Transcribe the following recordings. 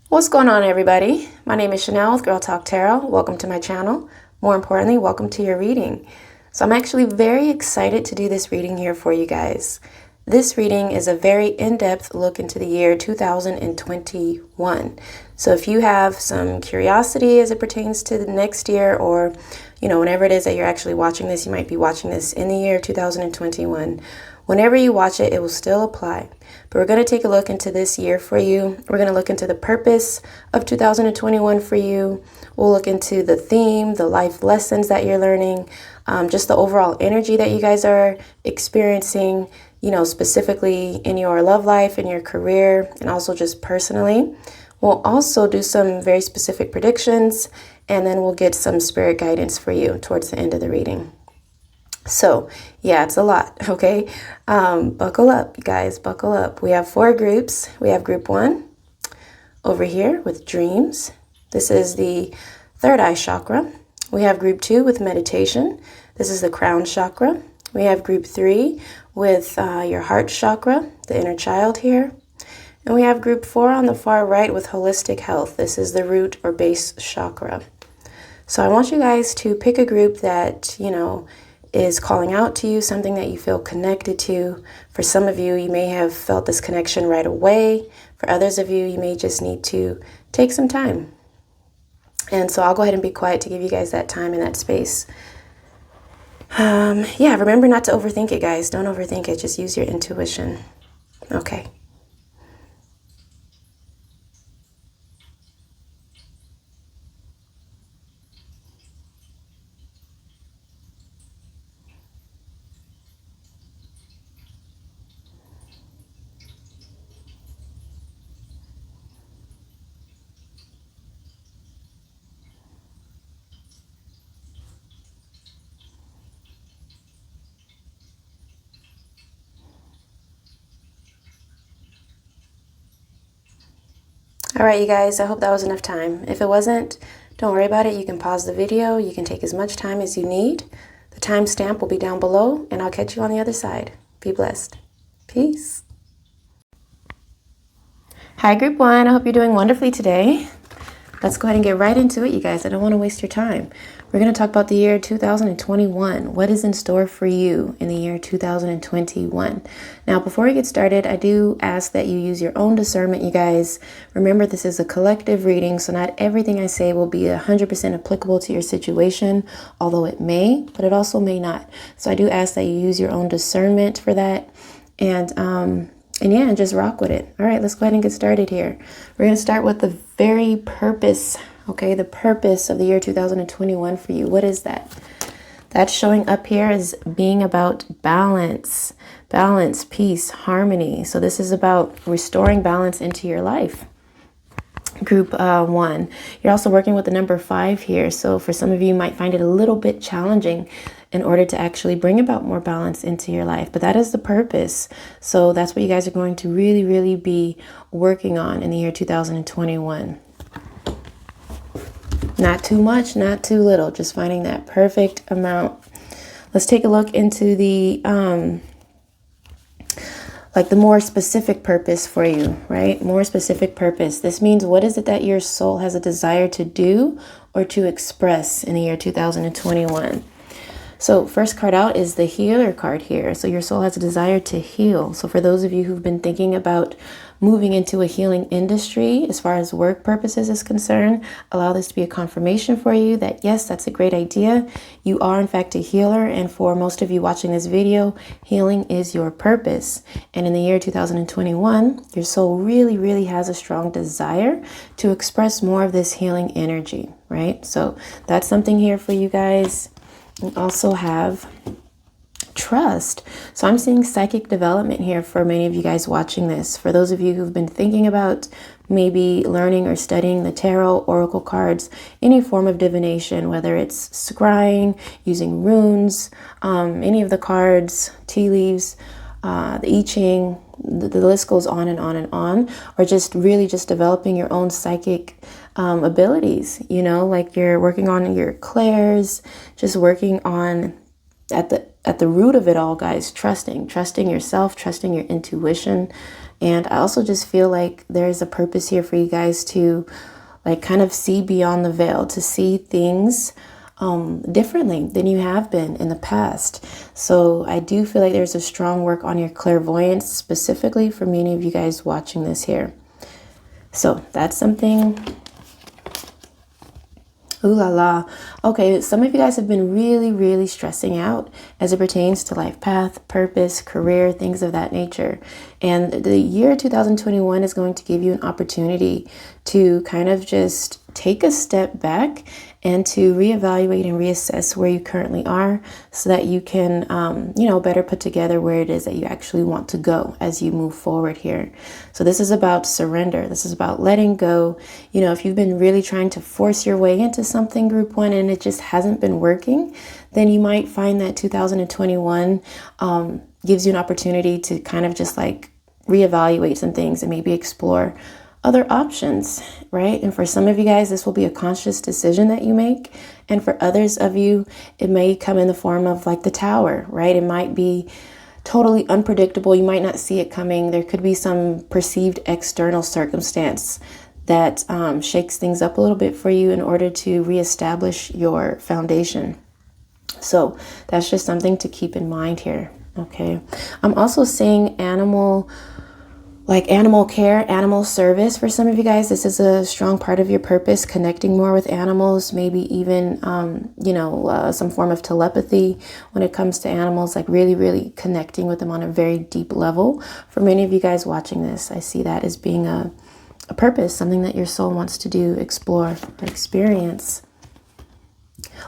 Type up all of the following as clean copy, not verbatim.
What's going on, everybody? My name is Chanel with Girltalk Tarot. Welcome to my channel. More importantly, welcome to your reading. So I'm actually very excited to do this reading here for you guys. This reading is a very in-depth look into the year 2021. So if you have some curiosity as it pertains to the next year, or whenever it is that you're actually watching this, you might be watching this in the year 2021. Whenever you watch it, it will still apply. But we're going to take a look into this year for you. We're going to look into the purpose of 2021 for you. We'll look into the theme, the life lessons that you're learning, just the overall energy that you guys are experiencing, specifically in your love life, in your career, and also just personally. We'll also do some very specific predictions, and then we'll get some spirit guidance for you towards the end of the reading. So yeah, it's a lot, okay? Buckle up, you guys, buckle up. We have 4 groups. We have group 1 over here with dreams. This is the third eye chakra. We have group 2 with meditation. This is the crown chakra. We have group 3 with your heart chakra, the inner child here. And we have group 4 on the far right with holistic health. This is the root or base chakra. So I want you guys to pick a group that, is calling out to you, something that you feel connected to. For some of you, you may have felt this connection right away. For others of you, you may just need to take some time. And so I'll go ahead and be quiet to give you guys that time and that space. Yeah, remember not to overthink it, guys. Don't overthink it. Just use your intuition. Okay. All right, you guys, I hope that was enough time. If it wasn't, don't worry about it. You can pause the video. You can take as much time as you need. The timestamp will be down below, and I'll catch you on the other side. Be blessed. Peace. Hi, group 1. I hope you're doing wonderfully today. Let's go ahead and get right into it, you guys. I don't want to waste your time. We're going to talk about the year 2021. What is in store for you in the year 2021? Now, before we get started, I do ask that you use your own discernment, you guys. Remember, this is a collective reading, so not everything I say will be 100% applicable to your situation, although it may, but it also may not. So I do ask that you use your own discernment for that. And yeah, just rock with it. All right, let's go ahead and get started here. We're going to start with the very purpose, okay? The purpose of the year 2021 for you. What is that? That's showing up here as being about balance, peace, harmony. So this is about restoring balance into your life. Group 1. You're also working with the number 5 here. So for some of you, you might find it a little bit challenging in order to actually bring about more balance into your life. But that is the purpose. So that's what you guys are going to really, really be working on in the year 2021. Not too much, not too little. Just finding that perfect amount. Let's take a look into the the more specific purpose for you, right? More specific purpose. This means, what is it that your soul has a desire to do or to express in the year 2021? So first card out is the healer card here. So your soul has a desire to heal. So for those of you who've been thinking about moving into a healing industry as far as work purposes is concerned, allow this to be a confirmation for you that yes, that's a great idea. You are in fact a healer. And for most of you watching this video, healing is your purpose. And in the year 2021, your soul really, really has a strong desire to express more of this healing energy, right? So that's something here for you guys. We also have trust. So I'm seeing psychic development here for many of you guys watching this. For those of you who've been thinking about maybe learning or studying the tarot, oracle cards, any form of divination, whether it's scrying, using runes, any of the cards, tea leaves, the I Ching, the list goes on and on and on, or just really just developing your own psychic abilities, like you're working on your clairs, just working on at the root of it all, guys, trusting yourself, trusting your intuition, And I also just feel like there's a purpose here for you guys to like kind of see beyond the veil, to see things differently than you have been in the past. So I do feel like there's a strong work on your clairvoyance, specifically for many of you guys watching this here. So that's something. Ooh la la. Okay, some of you guys have been really stressing out as it pertains to life path, purpose, career, things of that nature. And the year 2021 is going to give you an opportunity to kind of just take a step back and to reevaluate and reassess where you currently are so that you can, better put together where it is that you actually want to go as you move forward here. So this is about surrender. This is about letting go. You know, if you've been really trying to force your way into something, group one, and it just hasn't been working, then you might find that 2021 gives you an opportunity to kind of just like reevaluate some things and maybe explore other options, right? And for some of you guys, this will be a conscious decision that you make. And for others of you, it may come in the form of like the Tower, right? It might be totally unpredictable. You might not see it coming. There could be some perceived external circumstance that shakes things up a little bit for you in order to reestablish your foundation. So that's just something to keep in mind here, okay? I'm also seeing animal care, animal service. For some of you guys, this is a strong part of your purpose, connecting more with animals, maybe even, some form of telepathy when it comes to animals, like really connecting with them on a very deep level. For many of you guys watching this, I see that as being a purpose, something that your soul wants to do, explore, experience.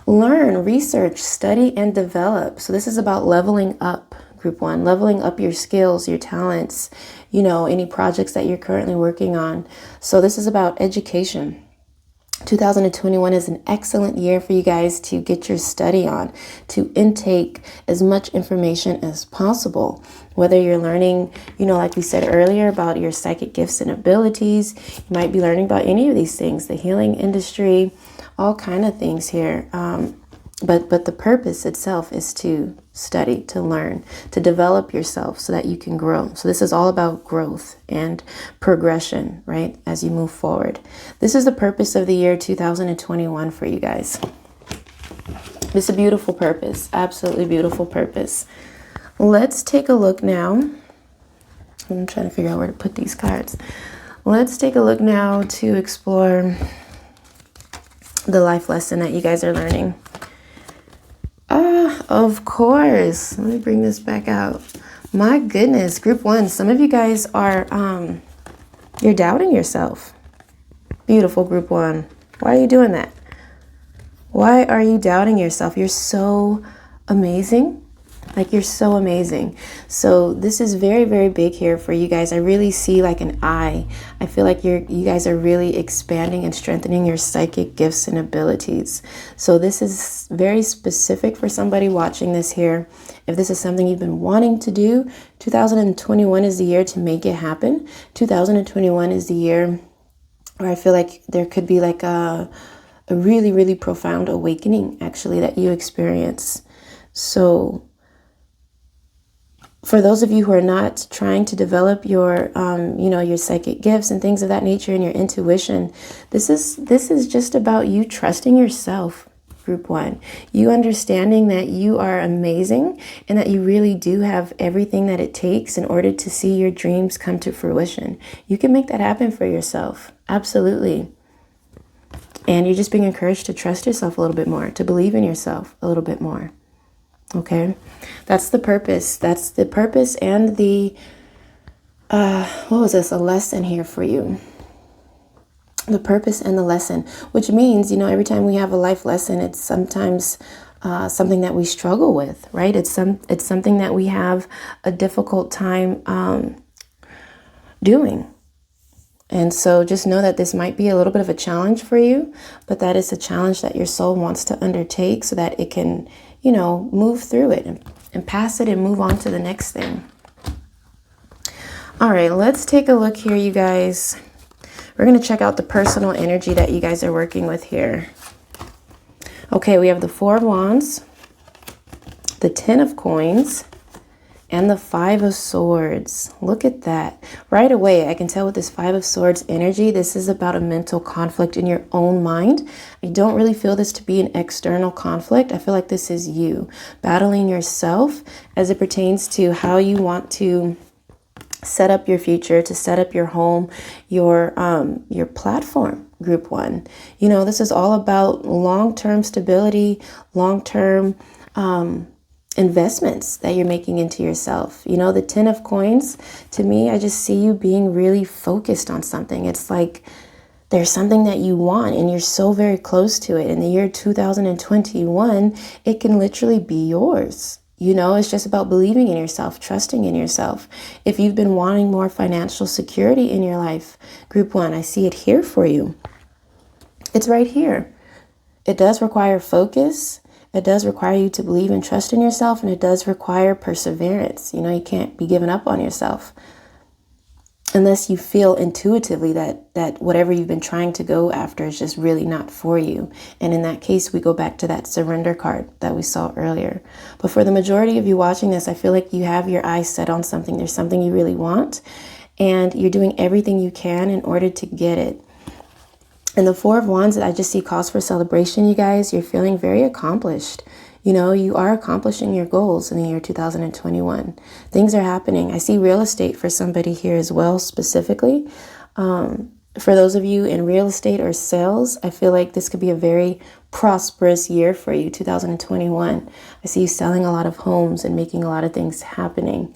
Learn, research, study, and develop. So this is about leveling up, group one, leveling up your skills, your talents, any projects that you're currently working on. So this is about education. 2021 is an excellent year for you guys to get your study on, to intake as much information as possible. Whether you're learning, like we said earlier, about your psychic gifts and abilities, you might be learning about any of these things, the healing industry, all kind of things here. But the purpose itself is to study, to learn, to develop yourself so that you can grow. So this is all about growth and progression, right? As you move forward. This is the purpose of the year 2021 for you guys. It's a beautiful purpose, absolutely beautiful purpose. Let's take a look now. I'm trying to figure out where to put these cards. Let's take a look now to explore the life lesson that you guys are learning. Of course. Let me bring this back out. My goodness, group one, some of you guys are, you're doubting yourself. Beautiful, group one. Why are you doing that? Why are you doubting yourself? You're so amazing. Like, you're so amazing. So this is very big here for you guys. I really see like an eye. I feel like you guys are really expanding and strengthening your psychic gifts and abilities. So this is very specific for somebody watching this here. If this is something you've been wanting to do, 2021 is the year to make it happen. 2021 is the year where I feel like there could be like a really profound awakening actually that you experience. So for those of you who are not trying to develop your, your psychic gifts and things of that nature and your intuition, this is just about you trusting yourself, group one. You understanding that you are amazing and that you really do have everything that it takes in order to see your dreams come to fruition. You can make that happen for yourself. Absolutely. And you're just being encouraged to trust yourself a little bit more, to believe in yourself a little bit more. Okay, that's the purpose. That's the purpose and the, what was this? A lesson here for you. The purpose and the lesson, which means, every time we have a life lesson, it's sometimes something that we struggle with, right? It's something that we have a difficult time doing. And so just know that this might be a little bit of a challenge for you, but that is a challenge that your soul wants to undertake so that it can, move through it and pass it and move on to the next thing. All right, let's take a look here, you guys. We're going to check out the personal energy that you guys are working with here. Okay, we have the Four of Wands, the Ten of Coins, And the Five of Swords. Look at that. Right away, I can tell with this Five of Swords energy, this is about a mental conflict in your own mind. I don't really feel this to be an external conflict. I feel like this is you battling yourself as it pertains to how you want to set up your future, to set up your home, your platform, group one. You know, this is all about long-term stability, long-term investments that you're making into yourself. You know, the Ten of Coins, to me, I just see you being really focused on something. It's like there's something that you want and you're so very close to it. In the year 2021, it can literally be yours. You know, it's just about believing in yourself, trusting in yourself. If you've been wanting more financial security in your life, group one, I see it here for you. It's right here. It does require focus. It does require you to believe and trust in yourself, and it does require perseverance. You know, you can't be giving up on yourself unless you feel intuitively that whatever you've been trying to go after is just really not for you. And in that case, we go back to that surrender card that we saw earlier. But for the majority of you watching this, I feel like you have your eyes set on something. There's something you really want, and you're doing everything you can in order to get it. And the Four of Wands, I just see cause for celebration, you guys. You're feeling very accomplished. You know, you are accomplishing your goals in the year 2021. Things are happening. I see real estate for somebody here as well, specifically. For those of you in real estate or sales, I feel like this could be a very prosperous year for you, 2021. I see you selling a lot of homes and making a lot of things happening.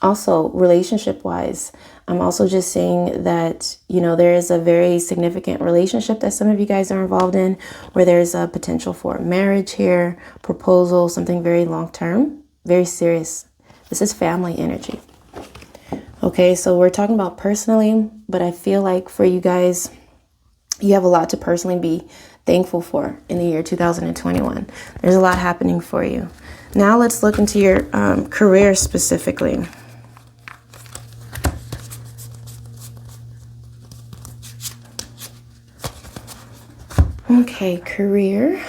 Also, relationship-wise, I'm also just saying that, you know, there is a very significant relationship that some of you guys are involved in where there's a potential for marriage here, proposal, something very long-term, very serious. This is family energy. Okay, so we're talking about personally, but I feel like for you guys, you have a lot to personally be thankful for in the year 2021. There's a lot happening for you. Now let's look into your career specifically. Okay, career.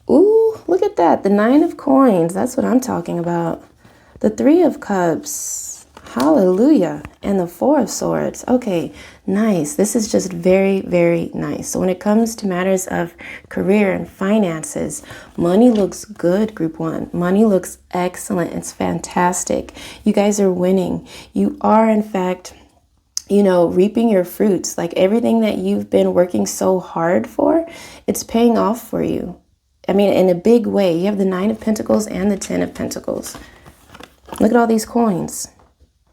Ooh, look at that. The Nine of Coins. That's what I'm talking about. The Three of Cups. Hallelujah. And the Four of Swords. Okay, nice. This is just very, very nice. So when it comes to matters of career and finances, money looks good, group one. Money looks excellent. It's fantastic. You guys are winning. You are, in fact, you know, reaping your fruits. Like everything that you've been working so hard for, it's paying off for you. I mean, in a big way. You have the Nine of Pentacles and the Ten of Pentacles. Look at all these coins.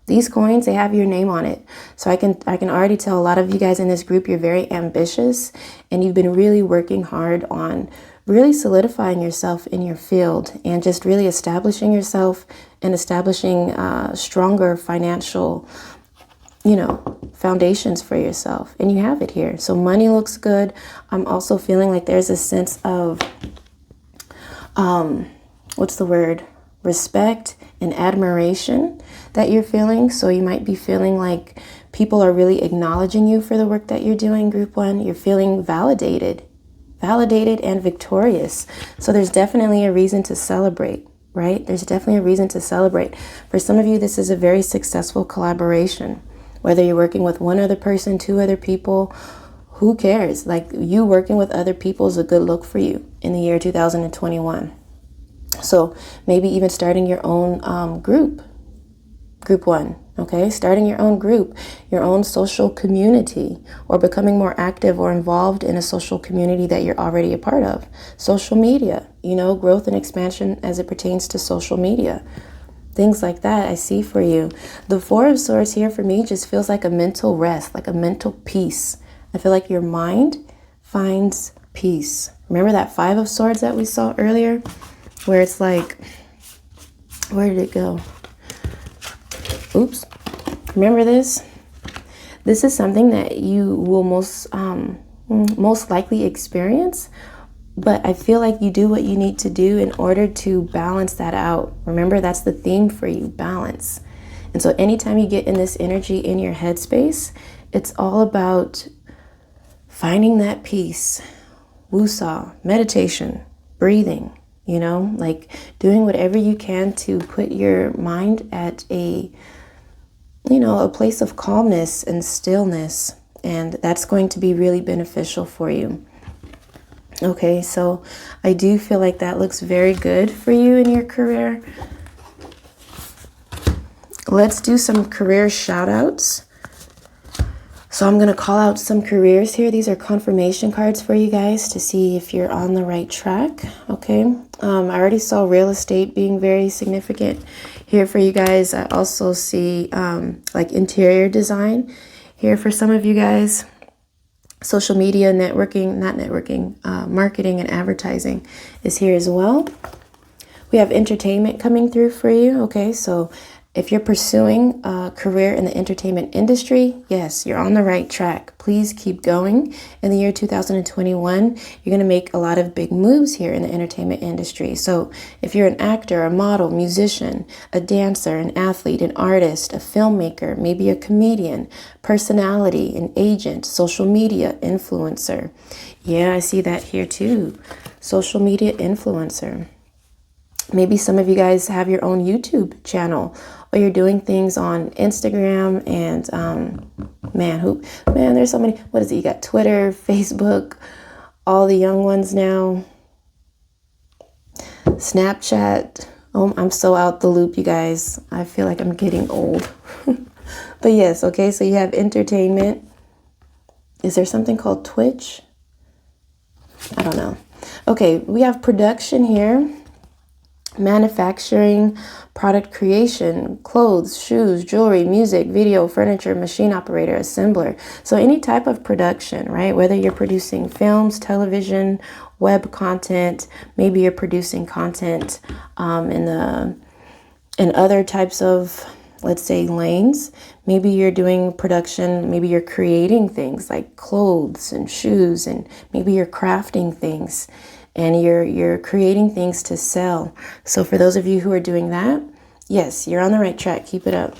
These coins, they have your name on it. So I can already tell a lot of you guys in this group, you're very ambitious and you've been really working hard on really solidifying yourself in your field and just really establishing yourself and establishing stronger financial, you know, foundations for yourself. And you have it here. So money looks good. I'm also feeling like there's a sense of, what's the word? Respect and admiration that you're feeling. So you might be feeling like people are really acknowledging you for the work that you're doing, group one. You're feeling validated and victorious. So there's definitely a reason to celebrate, right? There's definitely a reason to celebrate. For some of you, this is a very successful collaboration. Whether you're working with one other person, two other people, who cares? Like, you working with other people is a good look for you in the year 2021. So maybe even starting your own group one, okay? Starting your own group, your own social community, or becoming more active or involved in a social community that you're already a part of. Social media, you know, growth and expansion as it pertains to social media. Things like that I see for you. The Four of Swords here for me just feels like a mental rest, like a mental peace. I feel like your mind finds peace. Remember that Five of Swords that we saw earlier? Where it's like, where did it go? Oops. Remember this? This is something that you will most likely experience. But I feel like you do what you need to do in order to balance that out. Remember, that's the theme for you, balance. And so anytime you get in this energy in your headspace, it's all about finding that peace. Wusa, meditation, breathing, you know, like doing whatever you can to put your mind at a, you know, a place of calmness and stillness. And that's going to be really beneficial for you. Okay, so I do feel like that looks very good for you in your career. Let's do some career shout outs. So I'm going to call out some careers here. These are confirmation cards for you guys to see if you're on the right track. Okay. I already saw real estate being very significant here for you guys. I also see like interior design here for some of you guys. Social media, networking, not networking, marketing and advertising is here as well. We have entertainment coming through for you. Okay, so if you're pursuing a career in the entertainment industry, yes, you're on the right track. Please keep going. In the year 2021, you're going to make a lot of big moves here in the entertainment industry. So if you're an actor, a model, musician, a dancer, an athlete, an artist, a filmmaker, maybe a comedian, personality, an agent, social media influencer. Yeah, I see that here too. Social media influencer. Maybe some of you guys have your own YouTube channel, or you're doing things on Instagram and man, there's so many. What is it? You got Twitter, Facebook, all the young ones now. Snapchat. Oh, I'm so out the loop, you guys. I feel like I'm getting old. But yes, okay, so you have entertainment. Is there something called Twitch? I don't know. Okay, we have production here. Manufacturing, product creation, clothes, shoes, jewelry, music, video, furniture, machine operator, assembler. So any type of production, right? Whether you're producing films, television, web content, maybe you're producing content in other types of, let's say, lanes. Maybe you're doing production, maybe you're creating things like clothes and shoes, and maybe you're crafting things. And you're creating things to sell. So for those of you who are doing that, yes, you're on the right track. Keep it up.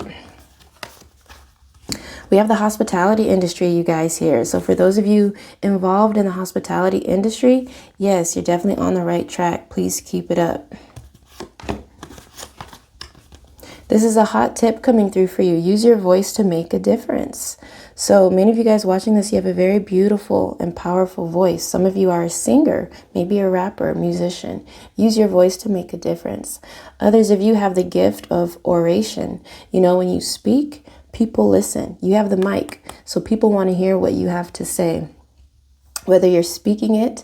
We have the hospitality industry, you guys, here. So for those of you involved in the hospitality industry, yes, you're definitely on the right track. Please keep it up. This is a hot tip coming through for you. Use your voice to make a difference. So many of you guys watching this, you have a very beautiful and powerful voice. Some of you are a singer, maybe a rapper, a musician. Use your voice to make a difference. Others of you have the gift of oration. You know, when you speak, people listen. You have the mic, so people want to hear what you have to say. Whether you're speaking it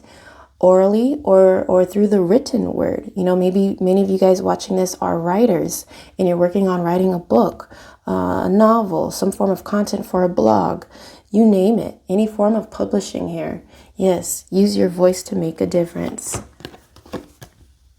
orally or through the written word. You know, maybe many of you guys watching this are writers and you're working on writing a book, a novel, some form of content for a blog, you name it, any form of publishing here. Yes, use your voice to make a difference.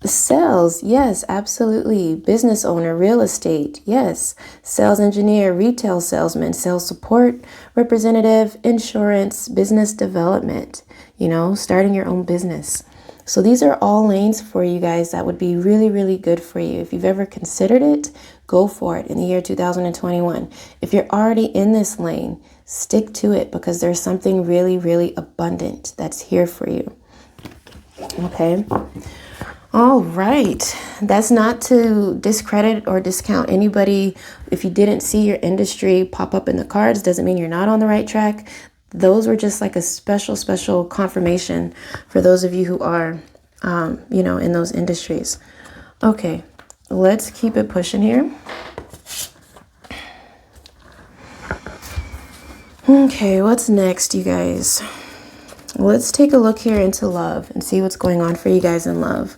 Sales, yes, absolutely. Business owner, real estate, yes. Sales engineer, retail salesman, sales support representative, insurance, business development, you know, starting your own business. So these are all lanes for you guys that would be really, really good for you. If you've ever considered it, go for it in the year 2021. If you're already in this lane, stick to it because there's something really, really abundant that's here for you. Okay. All right. That's not to discredit or discount anybody. If you didn't see your industry pop up in the cards, doesn't mean you're not on the right track. Those were just like a special confirmation for those of you who are, you know, in those industries. Okay, let's keep it pushing here. Okay, what's next, you guys? Let's take a look here into love and see what's going on for you guys in love.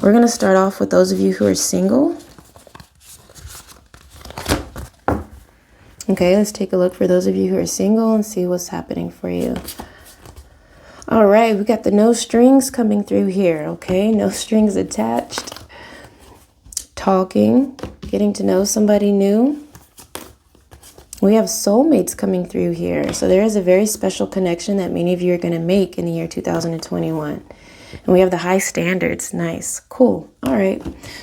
We're going to start off with those of you who are single. Okay, let's take a look for those of you who are single and see what's happening for you. All right, we got the no strings coming through here, okay? No strings attached. Talking, getting to know somebody new. We have soulmates coming through here. So there is a very special connection that many of you are going to make in the year 2021. And we have the high standards. Nice. Cool. All right.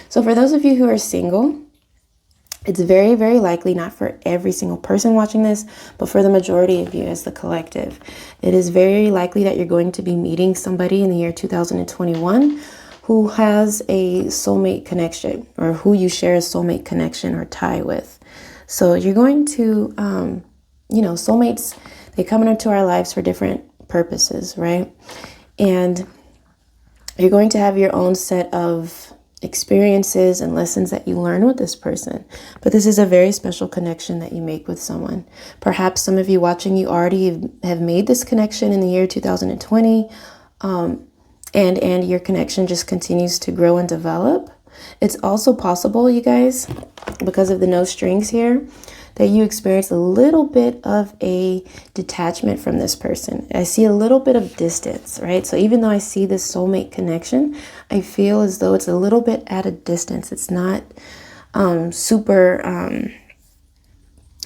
So for those of you who are single, it's very, very likely, not for every single person watching this, but for the majority of you as the collective, it is very likely that you're going to be meeting somebody in the year 2021 who has a soulmate connection, or who you share a soulmate connection or tie with. So you're going to, soulmates, they come into our lives for different purposes, right? And you're going to have your own set of experiences and lessons that you learn with this person. But this is a very special connection that you make with someone. Perhaps some of you watching, you already have made this connection in the year 2020, and your connection just continues to grow and develop. It's also possible, you guys, because of the no strings here, that you experience a little bit of a detachment from this person. I see a little bit of distance, right? So even though I see this soulmate connection, I feel as though it's a little bit at a distance. It's not super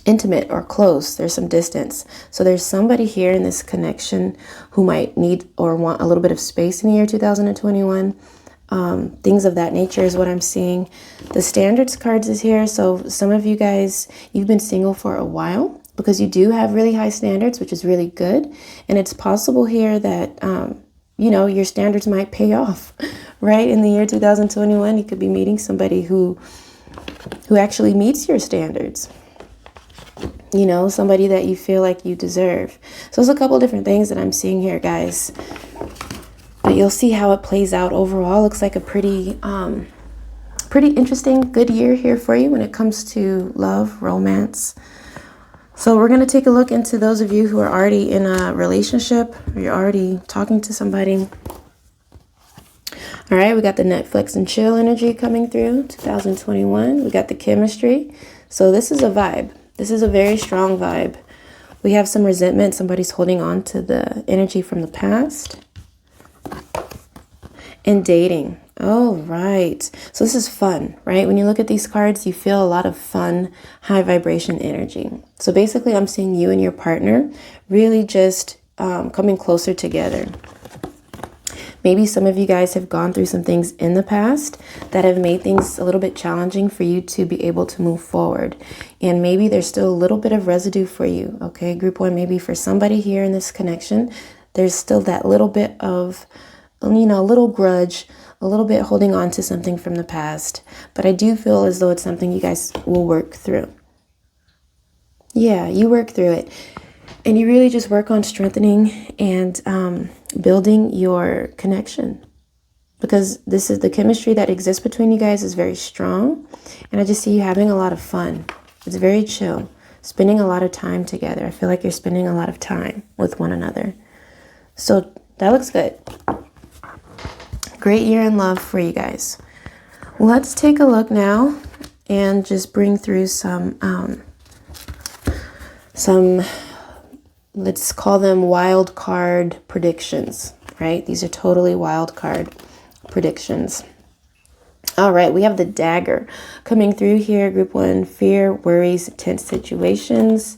intimate or close. There's some distance. So there's somebody here in this connection who might need or want a little bit of space in the year 2021. Things of that nature is what I'm seeing. The standards cards is here. So some of you guys, you've been single for a while because you do have really high standards, which is really good. And it's possible here that, your standards might pay off, right? In the year 2021, you could be meeting somebody who actually meets your standards. Somebody that you feel like you deserve. So there's a couple different things that I'm seeing here, guys. But you'll see how it plays out overall. Looks like a pretty interesting, good year here for you when it comes to love, romance. So we're going to take a look into those of you who are already in a relationship, or you're already talking to somebody. All right, we got the Netflix and chill energy coming through, 2021. We got the chemistry. So this is a vibe. This is a very strong vibe. We have some resentment. Somebody's holding on to the energy from the past. And dating. Oh, right. So this is fun, right? When you look at these cards, you feel a lot of fun, high vibration energy. So basically, I'm seeing you and your partner really just coming closer together. Maybe some of you guys have gone through some things in the past that have made things a little bit challenging for you to be able to move forward. And maybe there's still a little bit of residue for you. Okay, group one, maybe for somebody here in this connection, there's still that little bit of, a little grudge, a little bit holding on to something from the past. But I do feel as though it's something you guys will work through. Yeah, you work through it. And you really just work on strengthening and building your connection. Because this is the chemistry that exists between you guys is very strong. And I just see you having a lot of fun. It's very chill. Spending a lot of time together. I feel like you're spending a lot of time with one another. So that looks good. Great year in love for you guys. Let's take a look now and just bring through some, let's call them wild card predictions, right? These are totally wild card predictions. All right, we have the dagger coming through here. Group one, fear, worries, tense situations,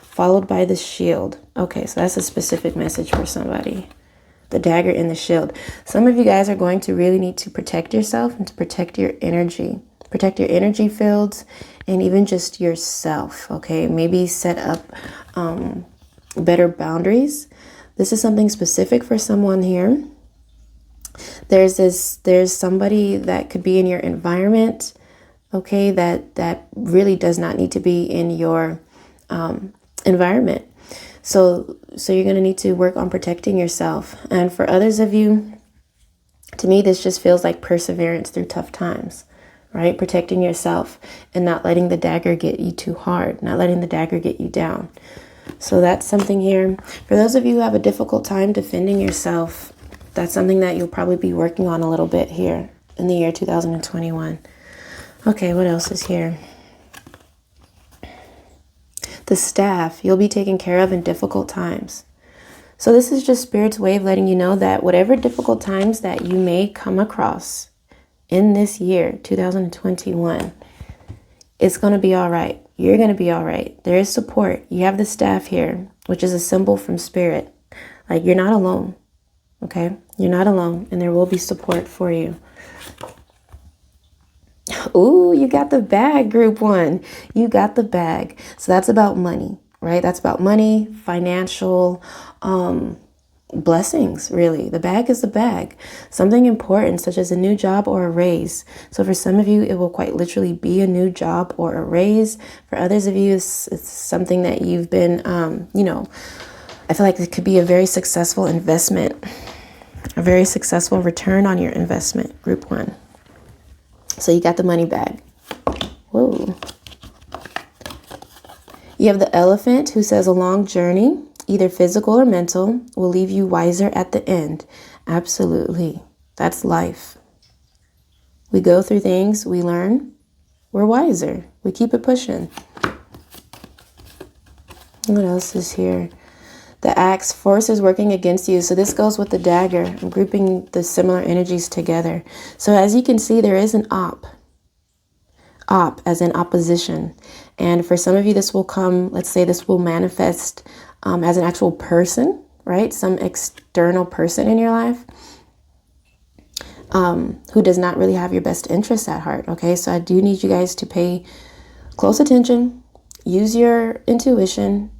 followed by the shield. Okay, so that's a specific message for somebody. The dagger and the shield. Some of you guys are going to really need to protect yourself and to protect your energy. Protect your energy fields and even just yourself, okay? Maybe set up better boundaries. This is something specific for someone here. There's somebody that could be in your environment, okay, that really does not need to be in your environment. So you're going to need to work on protecting yourself. And for others of you, to me, this just feels like perseverance through tough times, right? Protecting yourself and not letting the dagger get you too hard, not letting the dagger get you down. So that's something here. For those of you who have a difficult time defending yourself, that's something that you'll probably be working on a little bit here in the year 2021. Okay, what else is here? The staff, you'll be taken care of in difficult times. So this is just Spirit's way of letting you know that whatever difficult times that you may come across in this year, 2021, it's going to be all right. You're going to be all right. There is support. You have the staff here, which is a symbol from Spirit. Like, you're not alone, okay? You're not alone, and there will be support for you. Ooh, you got the bag, group one. You got the bag. So that's about money, right? That's about money, financial, blessings, really. The bag is the bag. Something important, such as a new job or a raise. So for some of you, it will quite literally be a new job or a raise. For others of you, it's something that you've been, you know, I feel like it could be a very successful investment, a very successful return on your investment, group 1. So you got the money bag. Whoa. You have the elephant, who says a long journey, either physical or mental, will leave you wiser at the end. Absolutely. That's life. We go through things, we learn, we're wiser. We keep it pushing. What else is here? The axe, forces working against you. So this goes with the dagger. I'm grouping the similar energies together. So as you can see, there is an op as in opposition. And for some of you, this will come, let's say this will manifest as an actual person, right? Some external person in your life who does not really have your best interests at heart. Okay, so I do need you guys to pay close attention, use your intuition.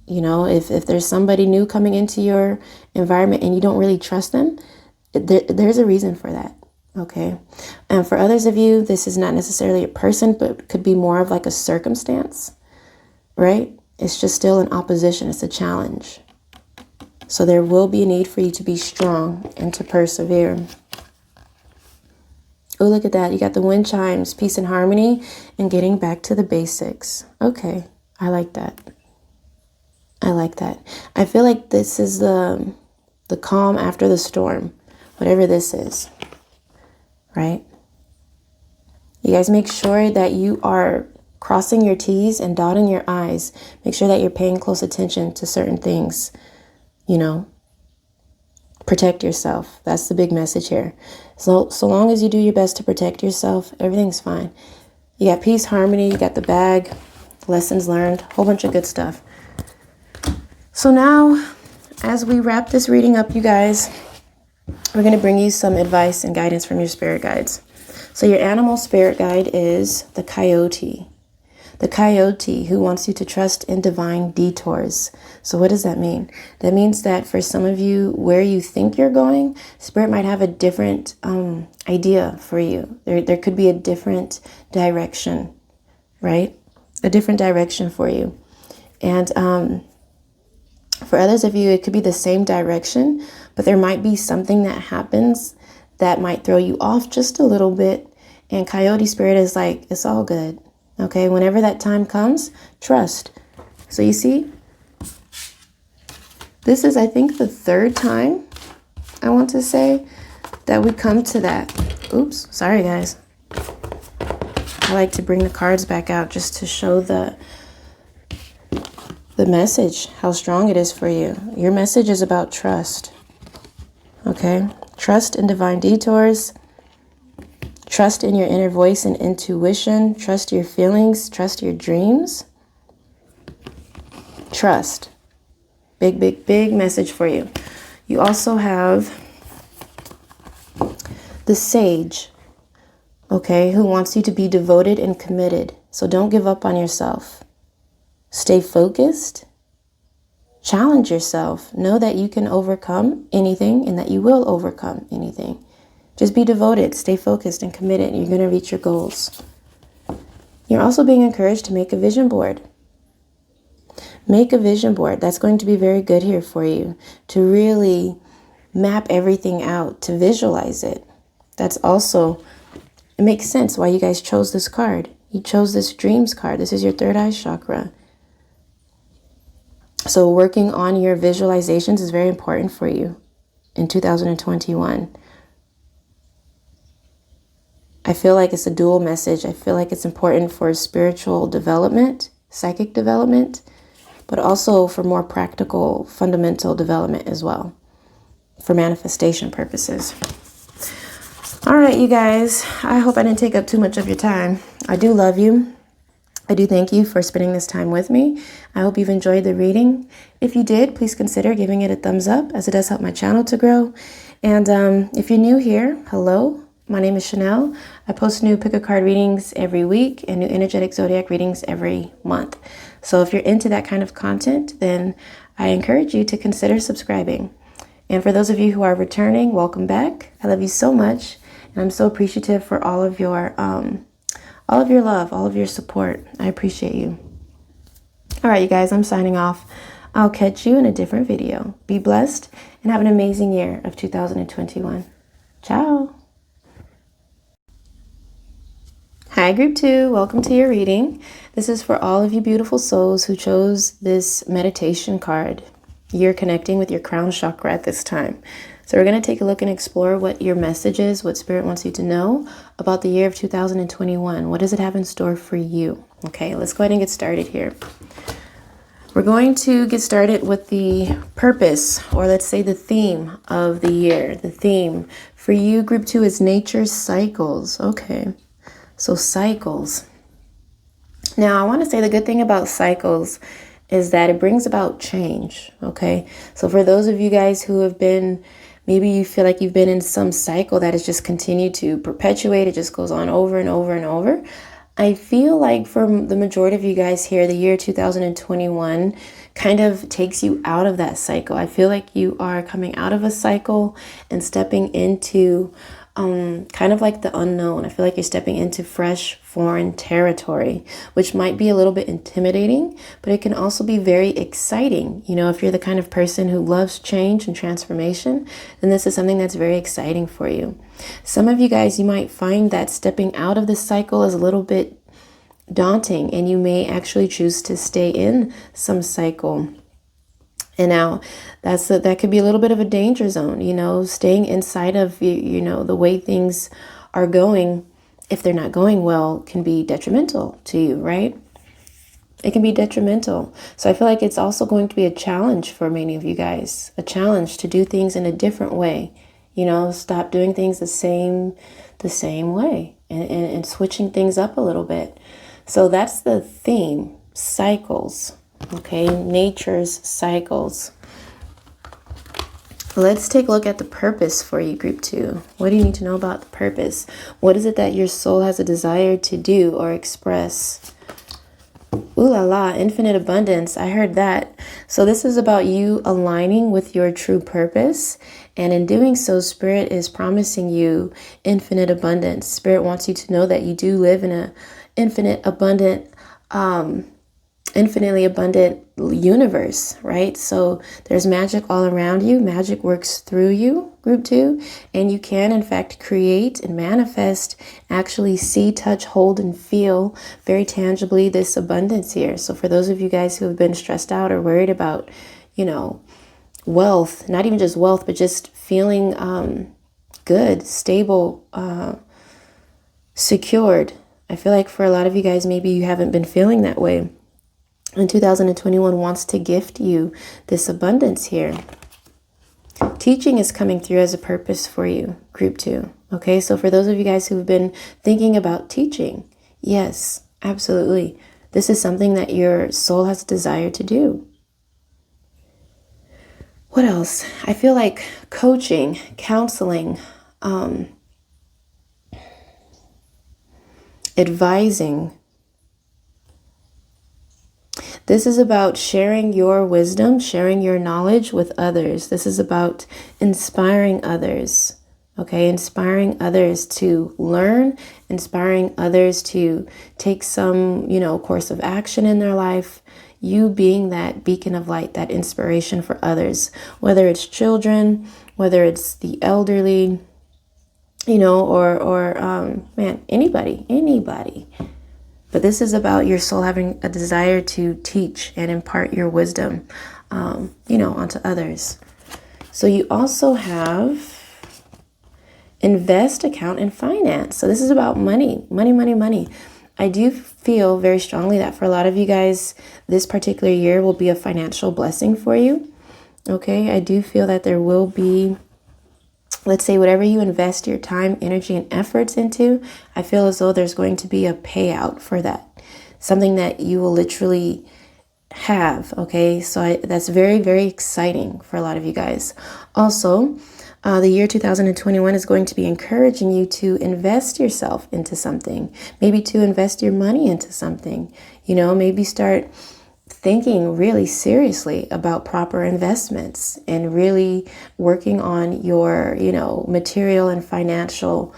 You know, if there's somebody new coming into your environment and you don't really trust them, there's a reason for that. Okay. And for others of you, this is not necessarily a person, but could be more of like a circumstance, right? It's just still an opposition. It's a challenge. So there will be a need for you to be strong and to persevere. Oh, look at that. You got the wind chimes, peace and harmony, and getting back to the basics. Okay. I like that. I like that. I feel like this is the calm after the storm, whatever this is, right? You guys make sure that you are crossing your T's and dotting your I's. Make sure that you're paying close attention to certain things, you know. Protect yourself. That's the big message here. So long as you do your best to protect yourself, everything's fine. You got peace, harmony, you got the bag, lessons learned, whole bunch of good stuff. So now, as we wrap this reading up, you guys, we're going to bring you some advice and guidance from your spirit guides. So your animal spirit guide is the coyote. The coyote who wants you to trust in divine detours. So what does that mean? That means that for some of you, where you think you're going, spirit might have a different idea for you. There could be a different direction, right? A different direction for you. And for others of you, it could be the same direction, but there might be something that happens that might throw you off just a little bit. And coyote spirit is like, it's all good. Okay, whenever that time comes, trust. So you see, this is, I think, the third time, I want to say, that we come to that. Oops, sorry guys. I like to bring the cards back out just to show the message, how strong it is for you. Your message is about trust. Okay, trust in divine detours. Trust in your inner voice and intuition. Trust your feelings. Trust your dreams. Trust. Big, big, big message for you. You also have the sage, okay, who wants you to be devoted and committed. So don't give up on yourself. Stay focused. Challenge yourself. Know that you can overcome anything and that you will overcome anything. Just be devoted, stay focused and committed. You're going to reach your goals. You're also being encouraged to make a vision board. Make a vision board. That's going to be very good here for you to really map everything out, to visualize it. That's also, it makes sense why you guys chose this card. You chose this dreams card. This is your third eye chakra. So working on your visualizations is very important for you in 2021. I feel like it's a dual message. I feel like it's important for spiritual development, psychic development, but also for more practical, fundamental development as well, for manifestation purposes. All right, you guys, I hope I didn't take up too much of your time. I do love you. I do thank you for spending this time with me. I hope you've enjoyed the reading. If you did, please consider giving it a thumbs up, as it does help my channel to grow. And if you're new here, hello. My name is Chanel. I post new pick a card readings every week and new energetic zodiac readings every month. So if you're into that kind of content, then I encourage you to consider subscribing. And for those of you who are returning, welcome back. I love you so much. And I'm so appreciative for all of your love, all of your support. I appreciate you. All right, you guys, I'm signing off. I'll catch you in a different video. Be blessed and have an amazing year of 2021. Ciao. Hi, Group 2. Welcome to your reading. This is for all of you beautiful souls who chose this meditation card. You're connecting with your crown chakra at this time. So we're going to take a look and explore what your message is, what Spirit wants you to know about the year of 2021. What does it have in store for you? Okay, let's go ahead and get started here. We're going to get started with the purpose, or let's say the theme of the year. The theme for you, Group 2, is nature's cycles. Okay, so cycles. Now, I want to say the good thing about cycles is that it brings about change. Okay, so for those of you guys who have been, maybe you feel like you've been in some cycle that has just continued to perpetuate. It just goes on over and over and over. I feel like for the majority of you guys here, the year 2021 kind of takes you out of that cycle. I feel like you are coming out of a cycle and stepping into kind of like the unknown. I feel like you're stepping into fresh foreign territory, which might be a little bit intimidating, but it can also be very exciting. You know, if you're the kind of person who loves change and transformation, then this is something that's very exciting for you. Some of you guys, you might find that stepping out of this cycle is a little bit daunting, and you may actually choose to stay in some cycle. And now that could be a little bit of a danger zone, you know, staying inside of, you know, the way things are going. If they're not going well, can be detrimental to you, right? It can be detrimental. So I feel like it's also going to be a challenge for many of you guys, a challenge to do things in a different way. You know, stop doing things the same way and switching things up a little bit. So that's the theme, cycles. Okay, nature's cycles. Let's take a look at the purpose for you, Group 2. What do you need to know about the purpose? What is it that your soul has a desire to do or express? Ooh la la, infinite abundance. I heard that. So this is about you aligning with your true purpose. And in doing so, Spirit is promising you infinite abundance. Spirit wants you to know that you do live in an infinitely abundant universe, right? So there's magic all around you. Magic works through you, Group 2, and you can, in fact, create and manifest, actually see, touch, hold, and feel very tangibly this abundance here. So for those of you guys who have been stressed out or worried about, you know, wealth, not even just wealth, but just feeling good, stable, secured. I feel like for a lot of you guys, maybe you haven't been feeling that way. And 2021 wants to gift you this abundance here. Teaching is coming through as a purpose for you, Group 2. Okay, so for those of you guys who've been thinking about teaching, yes, absolutely. This is something that your soul has a desire to do. What else? I feel like coaching, counseling, advising. This is about sharing your wisdom, sharing your knowledge with others. This is about inspiring others, okay? Inspiring others to learn, inspiring others to take some, you know, course of action in their life. You being that beacon of light, that inspiration for others, whether it's children, whether it's the elderly, you know, or anybody. But this is about your soul having a desire to teach and impart your wisdom, you know, onto others. So you also have invest, account, and finance. So this is about money. I do feel very strongly that for a lot of you guys, this particular year will be a financial blessing for you. Okay, I do feel that there will be, let's say, whatever you invest your time, energy, and efforts into, I feel as though there's going to be a payout for that. Something that you will literally have, okay? So that's very, very exciting for a lot of you guys. Also, the year 2021 is going to be encouraging you to invest yourself into something. Maybe to invest your money into something. You know, maybe start thinking really seriously about proper investments and really working on your, material and financial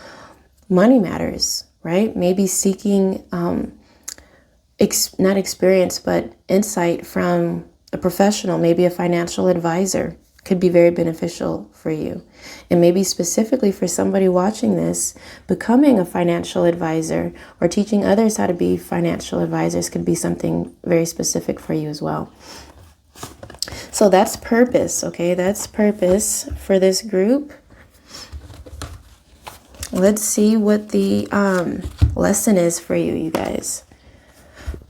money matters, right? Maybe seeking not experience, but insight from a professional, maybe a financial advisor, could be very beneficial for you. And maybe specifically for somebody watching this, becoming a financial advisor or teaching others how to be financial advisors could be something very specific for you as well. So that's purpose, okay? That's purpose for this group. Let's see what the lesson is for you, you guys.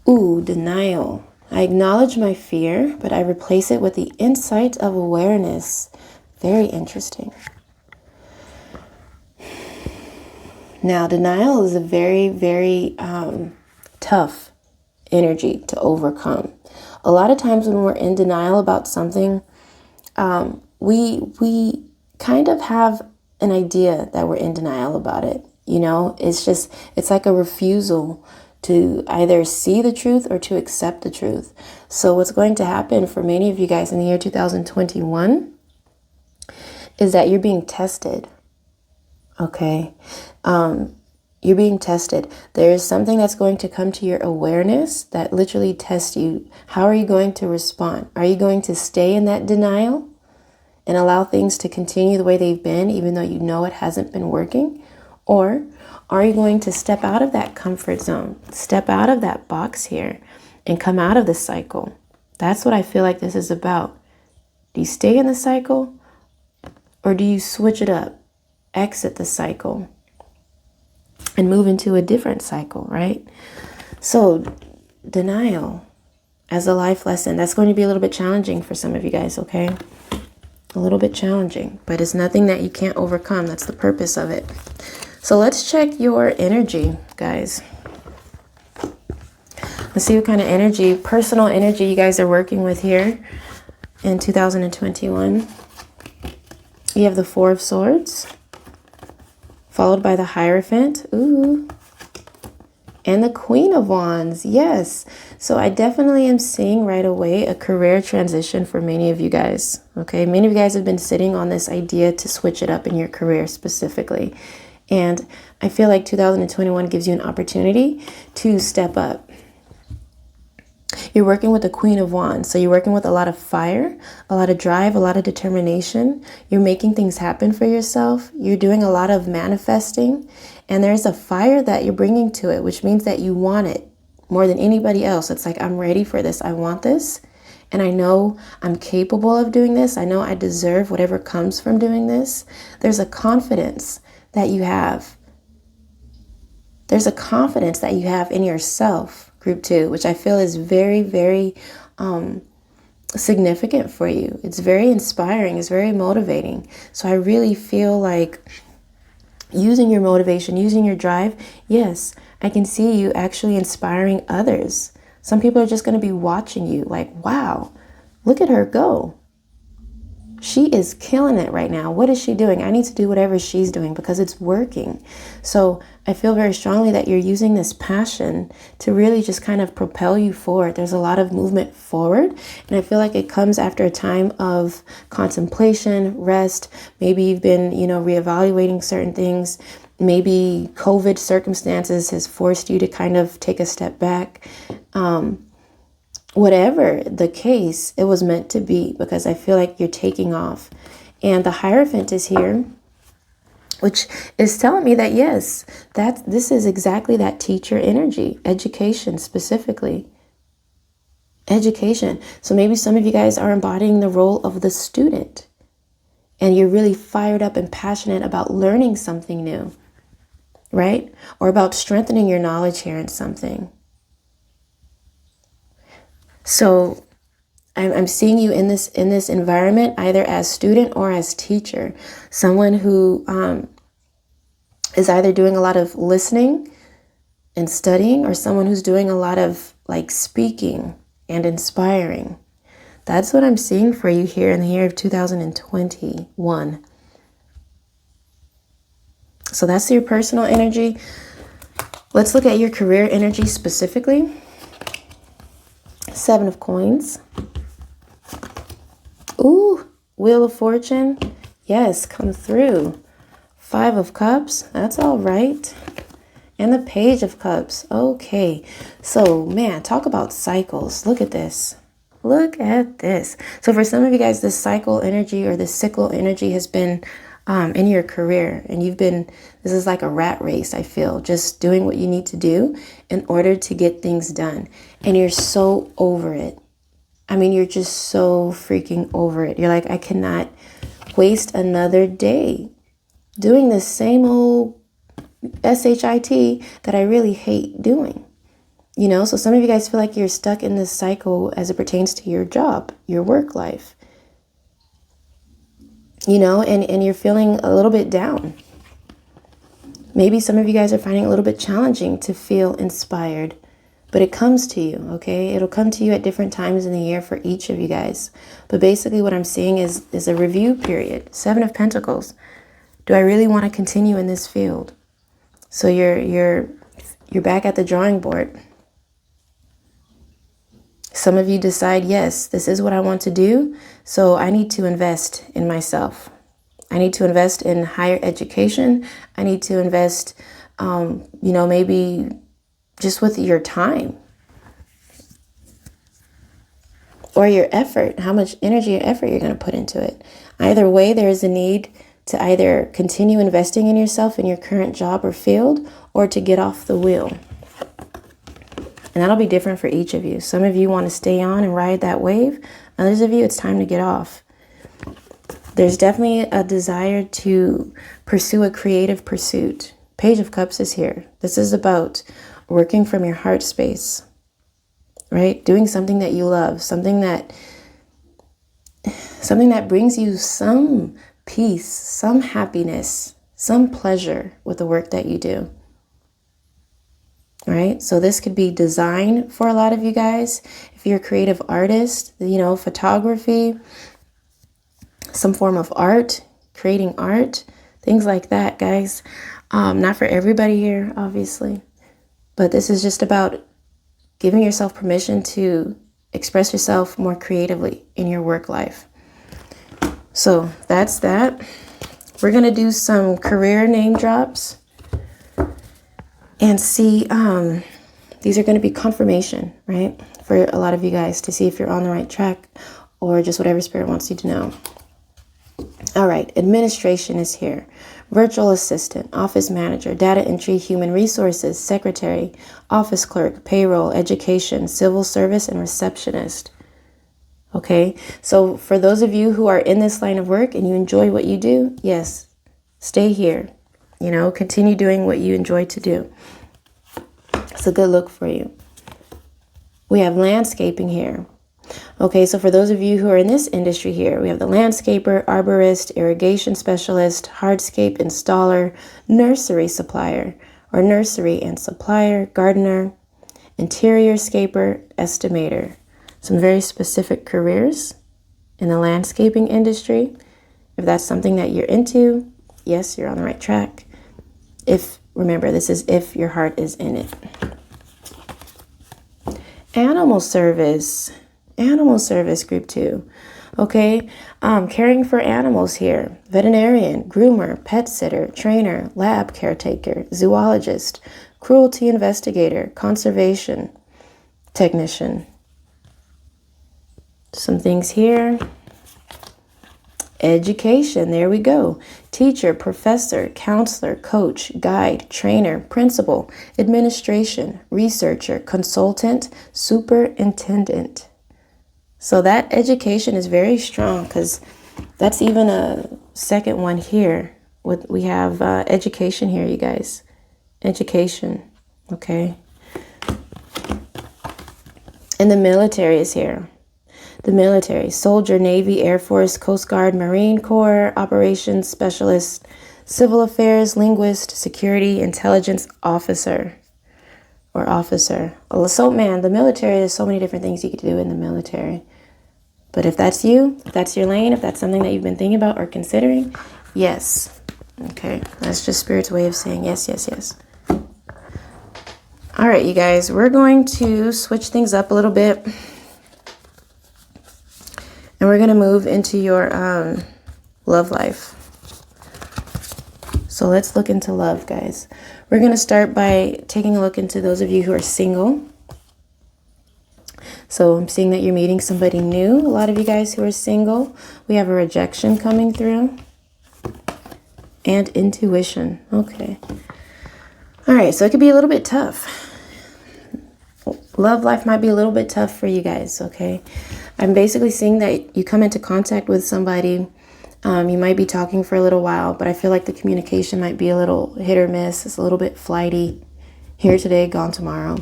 Ooh, denial. I acknowledge my fear, but I replace it with the insight of awareness. Very interesting. Now, denial is a very, very tough energy to overcome. A lot of times when we're in denial about something, we kind of have an idea that we're in denial about it. It's like a refusal to either see the truth or to accept the truth. So what's going to happen for many of you guys in the year 2021 is that you're being tested. Okay. You're being tested. There is something that's going to come to your awareness that literally tests you. How are you going to respond? Are you going to stay in that denial and allow things to continue the way they've been, even though you know it hasn't been working? Or are you going to step out of that comfort zone, step out of that box here and come out of the cycle? That's what I feel like this is about. Do you stay in the cycle or do you switch it up, exit the cycle and move into a different cycle, right? So denial as a life lesson, that's going to be a little bit challenging for some of you guys, okay? A little bit challenging, but it's nothing that you can't overcome. That's the purpose of it. So let's check your energy, guys. Let's see what kind of energy, personal energy you guys are working with here in 2021. You have the Four of Swords, followed by the Hierophant. Ooh. And the Queen of Wands. Yes. So I definitely am seeing right away a career transition for many of you guys. Okay. Many of you guys have been sitting on this idea to switch it up in your career specifically. And I feel like 2021 gives you an opportunity to step up. You're working with the Queen of Wands. So you're working with a lot of fire, a lot of drive, a lot of determination. You're making things happen for yourself. You're doing a lot of manifesting. And there's a fire that you're bringing to it, which means that you want it more than anybody else. It's like, I'm ready for this. I want this. And I know I'm capable of doing this. I know I deserve whatever comes from doing this. There's a confidence that you have. There's a confidence that you have in yourself, group 2, which I feel is very, very significant for you. It's very inspiring. It's very motivating. So I really feel like using your motivation, using your drive, yes, I can see you actually inspiring others. Some people are just going to be watching you like, wow, look at her go. She is killing it right now. What is she doing? I need to do whatever she's doing because it's working. So I feel very strongly that you're using this passion to really just kind of propel you forward. There's a lot of movement forward. And I feel like it comes after a time of contemplation, rest. Maybe you've been, reevaluating certain things. Maybe COVID circumstances has forced you to kind of take a step back. Whatever the case, it was meant to be because I feel like you're taking off. And the Hierophant is here, which is telling me that, yes, this is exactly that teacher energy, education specifically. Education. So maybe some of you guys are embodying the role of the student and you're really fired up and passionate about learning something new, right? Or about strengthening your knowledge here in something. So I'm seeing you in this environment, either as student or as teacher, someone who is either doing a lot of listening and studying or someone who's doing a lot of like speaking and inspiring. That's what I'm seeing for you here in the year of 2021. So that's your personal energy. Let's look at your career energy specifically. 7 of coins. Ooh, Wheel of Fortune. Yes, come through. 5 of cups. That's all right. And the Page of Cups. Okay. So, man, talk about cycles. Look at this. Look at this. So for some of you guys, this cycle energy or this cyclical energy has been in your career. And this is like a rat race, I feel. Just doing what you need to do in order to get things done. And you're so over it. I mean, you're just so freaking over it. You're like, I cannot waste another day doing the same old SHIT that I really hate doing. You know, so some of you guys feel like you're stuck in this cycle as it pertains to your job, your work life. You know, and you're feeling a little bit down. Maybe some of you guys are finding it a little bit challenging to feel inspired, but it comes to you, okay? It'll come to you at different times in the year for each of you guys. But basically what I'm seeing is a review period. 7 of Pentacles. Do I really want to continue in this field? So you're back at the drawing board. Some of you decide, yes, this is what I want to do, so I need to invest in myself. I need to invest in higher education. I need to invest, maybe just with your time or your effort, how much energy and effort you're going to put into it. Either way, there is a need to either continue investing in yourself in your current job or field or to get off the wheel. And that'll be different for each of you. Some of you want to stay on and ride that wave. Others of you, it's time to get off. There's definitely a desire to pursue a creative pursuit. Page of Cups is here. This is about working from your heart space, right? Doing something that you love, something that brings you some peace, some happiness, some pleasure with the work that you do. Right? So this could be design for a lot of you guys. If you're a creative artist, photography, some form of art, creating art, things like that, guys. Not for everybody here, obviously, but this is just about giving yourself permission to express yourself more creatively in your work life. So that's that. We're going to do some career name drops. And see, these are going to be confirmation, right? For a lot of you guys to see if you're on the right track or just whatever Spirit wants you to know. All right, administration is here. Virtual assistant, office manager, data entry, human resources, secretary, office clerk, payroll, education, civil service, and receptionist. Okay, so for those of you who are in this line of work and you enjoy what you do, yes, stay here. Continue doing what you enjoy to do. It's a good look for you. We have landscaping here. Okay, so for those of you who are in this industry here, we have the landscaper, arborist, irrigation specialist, hardscape installer, nursery supplier, or nursery and supplier, gardener, interior scaper, estimator. Some very specific careers in the landscaping industry. If that's something that you're into, yes, you're on the right track. Remember, this is if your heart is in it. Animal service group 2. Okay, caring for animals here. Veterinarian, groomer, pet sitter, trainer, lab caretaker, zoologist, cruelty investigator, conservation technician. Some things here. Education, there we go. Teacher, professor, counselor, coach, guide, trainer, principal, administration, researcher, consultant, superintendent. So that education is very strong because that's even a second one here. We have education here, you guys. Education, okay. And the military is here. The military, soldier, Navy, Air Force, Coast Guard, Marine Corps, operations specialist, civil affairs, linguist, security, intelligence officer or officer. So man, the military, there's so many different things you could do in the military. But if that's you, if that's your lane, if that's something that you've been thinking about or considering, yes. Okay, that's just Spirit's way of saying yes, yes, yes. All right, you guys, we're going to switch things up a little bit. And we're going to move into your love life. So let's look into love, guys. We're going to start by taking a look into those of you who are single. So I'm seeing that you're meeting somebody new. A lot of you guys who are single, we have a rejection coming through. And intuition. Okay. All right, so it could be a little bit tough. Love life might be a little bit tough for you guys, okay? I'm basically seeing that you come into contact with somebody. You might be talking for a little while, but I feel like the communication might be a little hit or miss. It's a little bit flighty. Here today, gone tomorrow.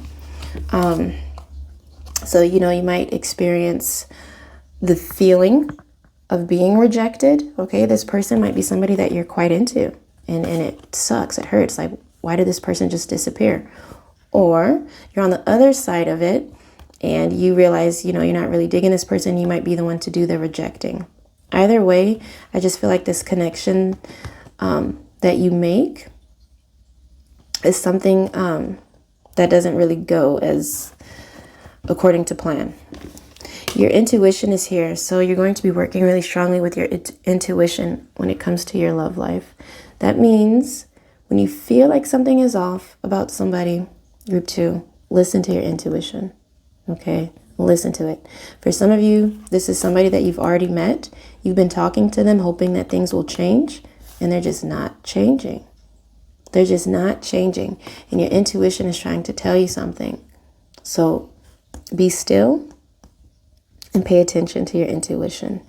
So, you know, you might experience the feeling of being rejected. Okay, this person might be somebody that you're quite into, and it sucks. It hurts. Like, why did this person just disappear? Or you're on the other side of it and you realize, you know, you're not really digging this person. You might be the one to do the rejecting. Either way, I just feel like this connection that you make is something that doesn't really go as according to plan. Your intuition is here, so you're going to be working really strongly with your intuition when it comes to your love life. That means when you feel like something is off about somebody, group 2, listen to your intuition, okay? Listen to it. For some of you, this is somebody that you've already met. You've been talking to them, hoping that things will change, and they're just not changing. They're just not changing, and your intuition is trying to tell you something. So be still and pay attention to your intuition.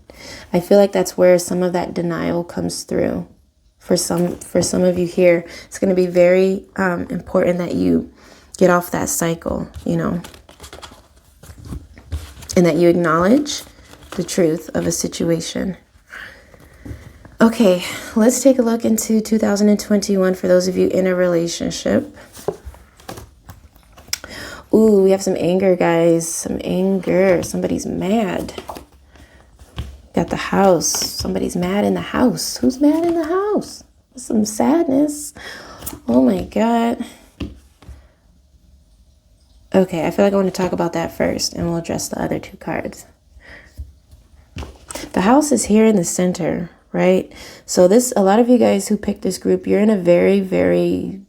I feel like that's where some of that denial comes through. For some of you here, it's going to be very important that you get off that cycle, you know, and that you acknowledge the truth of a situation. Okay, let's take a look into 2021 for those of you in a relationship. Ooh, we have some anger, guys. Some anger. Somebody's mad. Got the house. Somebody's mad in the house. Who's mad in the house? Some sadness. Oh my God. Okay, I feel like I want to talk about that first, and we'll address the other 2 cards. The house is here in the center, right? So a lot of you guys who picked this group, you're in a very, very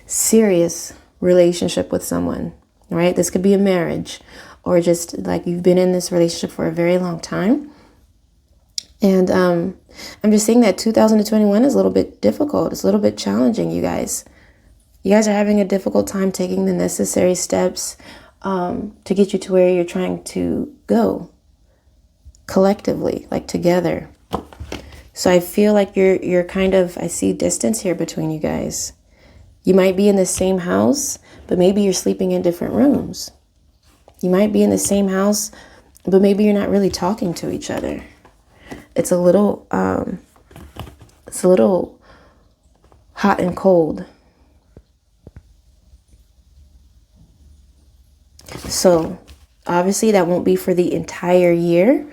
serious relationship with someone, right? This could be a marriage, or just like you've been in this relationship for a very long time. And I'm just saying that 2021 is a little bit difficult. It's a little bit challenging, you guys. You guys are having a difficult time taking the necessary steps to get you to where you're trying to go collectively, like together. So I feel like you're kind of, I see distance here between you guys. You might be in the same house, but maybe you're sleeping in different rooms. You might be in the same house, but maybe you're not really talking to each other. It's a little hot and cold. So obviously that won't be for the entire year,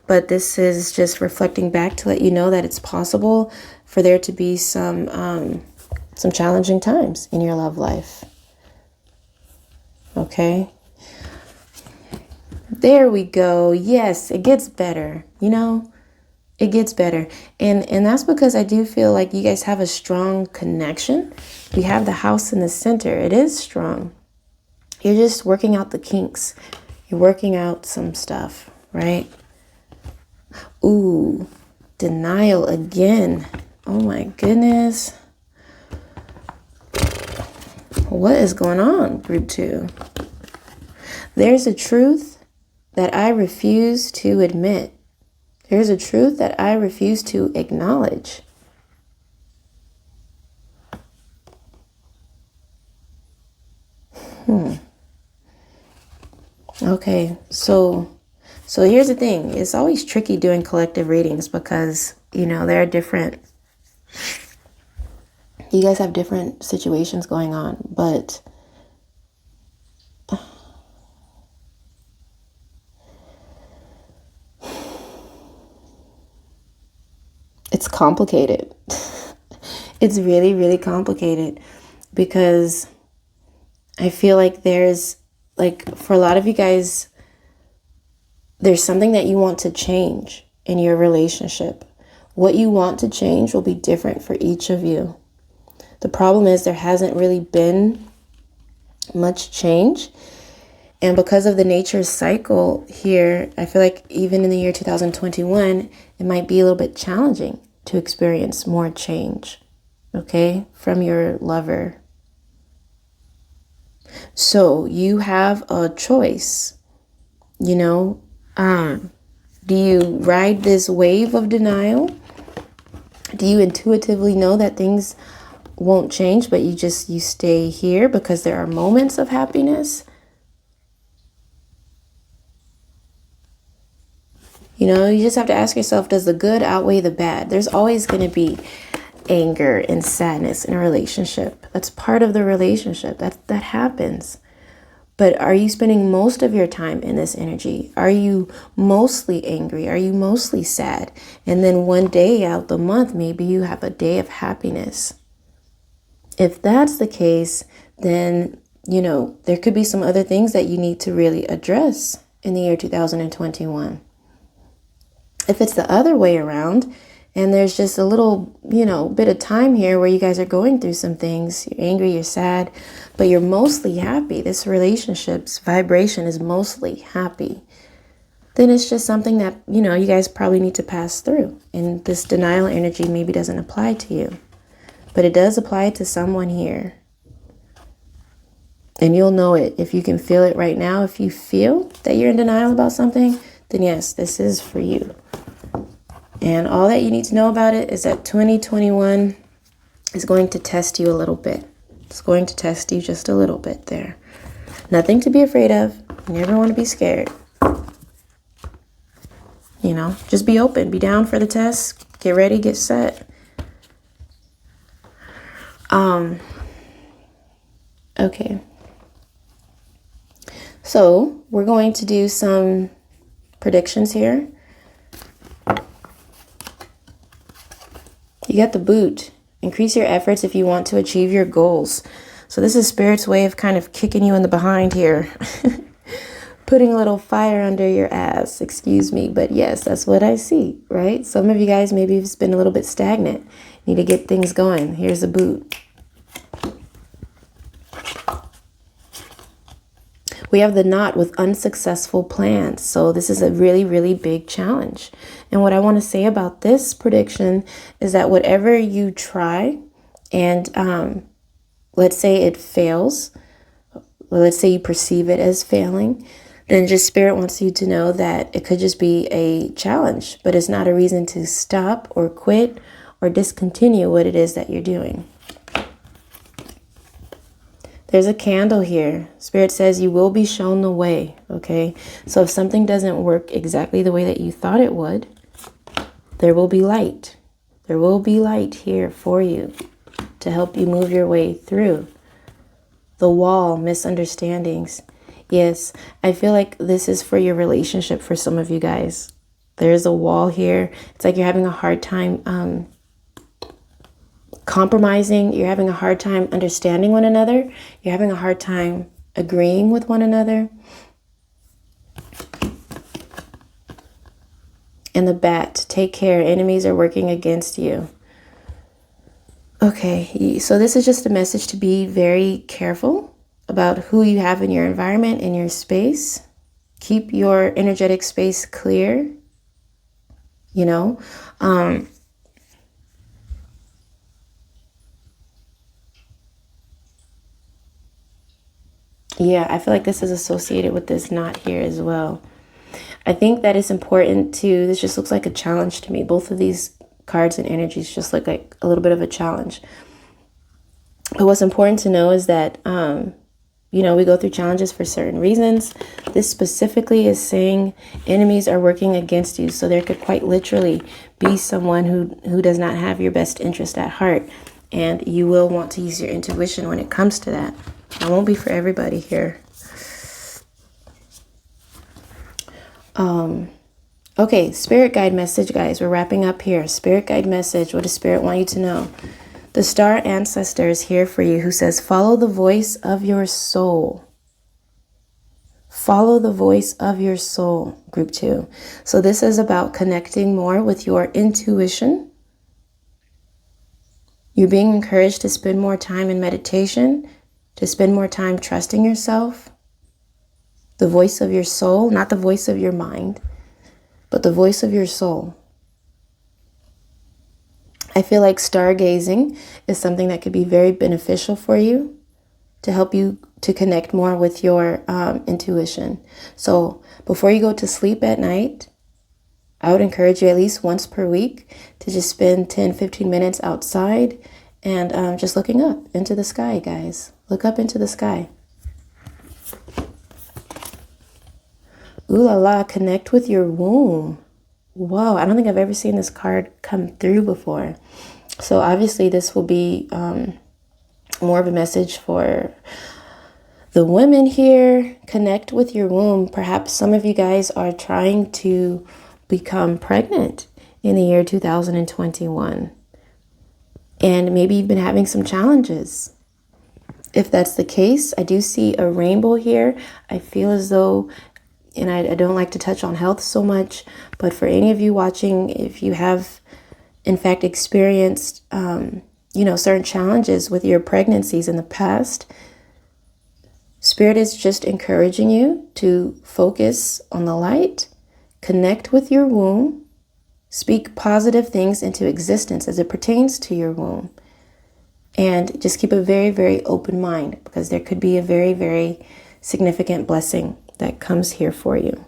but this is just reflecting back to let you know that it's possible for there to be some challenging times in your love life. Okay. There we go. Yes, it gets better. You know, it gets better. And that's because I do feel like you guys have a strong connection. We have the house in the center. It is strong. You're just working out the kinks. You're working out some stuff, right? Ooh, denial again. Oh my goodness. What is going on, group 2? There's a truth that I refuse to admit. There's a truth that I refuse to acknowledge. Okay, so here's the thing. It's always tricky doing collective readings because, you know, there are different, you guys have different situations going on, but it's complicated. It's really, really complicated because I feel like there's, like, for a lot of you guys, there's something that you want to change in your relationship. What you want to change will be different for each of you. The problem is there hasn't really been much change. And because of the nature's cycle here, I feel like even in the year 2021, it might be a little bit challenging to experience more change, okay, from your lover. So you have a choice, you know. Do you ride this wave of denial? Do you intuitively know that things won't change, but you stay here because there are moments of happiness? You know, you just have to ask yourself, does the good outweigh the bad? There's always going to be anger and sadness in a relationship. That's part of the relationship. That happens. But are you spending most of your time in this energy? Are you mostly angry? Are you mostly sad? And then one day out the month, maybe you have a day of happiness. If that's the case, then, you know, there could be some other things that you need to really address in the year 2021. If it's the other way around, and there's just a little, you know, bit of time here where you guys are going through some things, you're angry, you're sad, but you're mostly happy. This relationship's vibration is mostly happy. Then it's just something that, you know, you guys probably need to pass through. And this denial energy maybe doesn't apply to you, but it does apply to someone here. And you'll know it if you can feel it right now. If you feel that you're in denial about something, then yes, this is for you. And all that you need to know about it is that 2021 is going to test you a little bit. It's going to test you just a little bit there. Nothing to be afraid of. You never want to be scared. You know, just be open. Be down for the test. Get ready, get set. Okay. So we're going to do some predictions here. You got the boot. Increase your efforts if you want to achieve your goals. So this is Spirit's way of kind of kicking you in the behind here. Putting a little fire under your ass, excuse me. But yes, that's what I see, right? Some of you guys maybe have been a little bit stagnant. Need to get things going. Here's a boot. We have the knot with unsuccessful plans. So this is a really, really big challenge. And what I want to say about this prediction is that whatever you try and let's say it fails, or let's say you perceive it as failing, then just Spirit wants you to know that it could just be a challenge, but it's not a reason to stop or quit or discontinue what it is that you're doing. There's a candle here. Spirit says you will be shown the way, okay? So if something doesn't work exactly the way that you thought it would, there will be light. There will be light here for you to help you move your way through the wall, misunderstandings. Yes, I feel like this is for your relationship for some of you guys. There's a wall here. It's like you're having a hard time compromising. You're having a hard time understanding one another. You're having a hard time agreeing with one another. And the bat, take care. Enemies are working against you. Okay, so this is just a message to be very careful about who you have in your environment, in your space. Keep your energetic space clear, you know. Yeah, I feel like this is associated with this knot here as well. I think that it's important to, this just looks like a challenge to me. Both of these cards and energies just look like a little bit of a challenge. But what's important to know is that, you know, we go through challenges for certain reasons. This specifically is saying enemies are working against you. So there could quite literally be someone who does not have your best interest at heart. And you will want to use your intuition when it comes to that. It won't be for everybody here. Okay, spirit guide message, guys. We're wrapping up here. Spirit guide message. What does Spirit want you to know? The star ancestor is here for you who says, follow the voice of your soul. Follow the voice of your soul, group 2. So this is about connecting more with your intuition. You're being encouraged to spend more time in meditation, to spend more time trusting yourself. The voice of your soul, not the voice of your mind, but the voice of your soul. I feel like stargazing is something that could be very beneficial for you to help you to connect more with your intuition. So before you go to sleep at night, I would encourage you at least once per week to just spend 10-15 minutes outside and just looking up into the sky, guys. Look up into the sky. Ooh la la, connect with your womb. Whoa, I don't think I've ever seen this card come through before. So obviously this will be more of a message for the women here. Connect with your womb. Perhaps some of you guys are trying to become pregnant in the year 2021. And maybe you've been having some challenges. If that's the case, I do see a rainbow here. I feel as though, and I don't like to touch on health so much, but for any of you watching, if you have in fact experienced certain challenges with your pregnancies in the past, Spirit is just encouraging you to focus on the light, connect with your womb, speak positive things into existence as it pertains to your womb, and just keep a very, very open mind, because there could be a very, very significant blessing that comes here for you.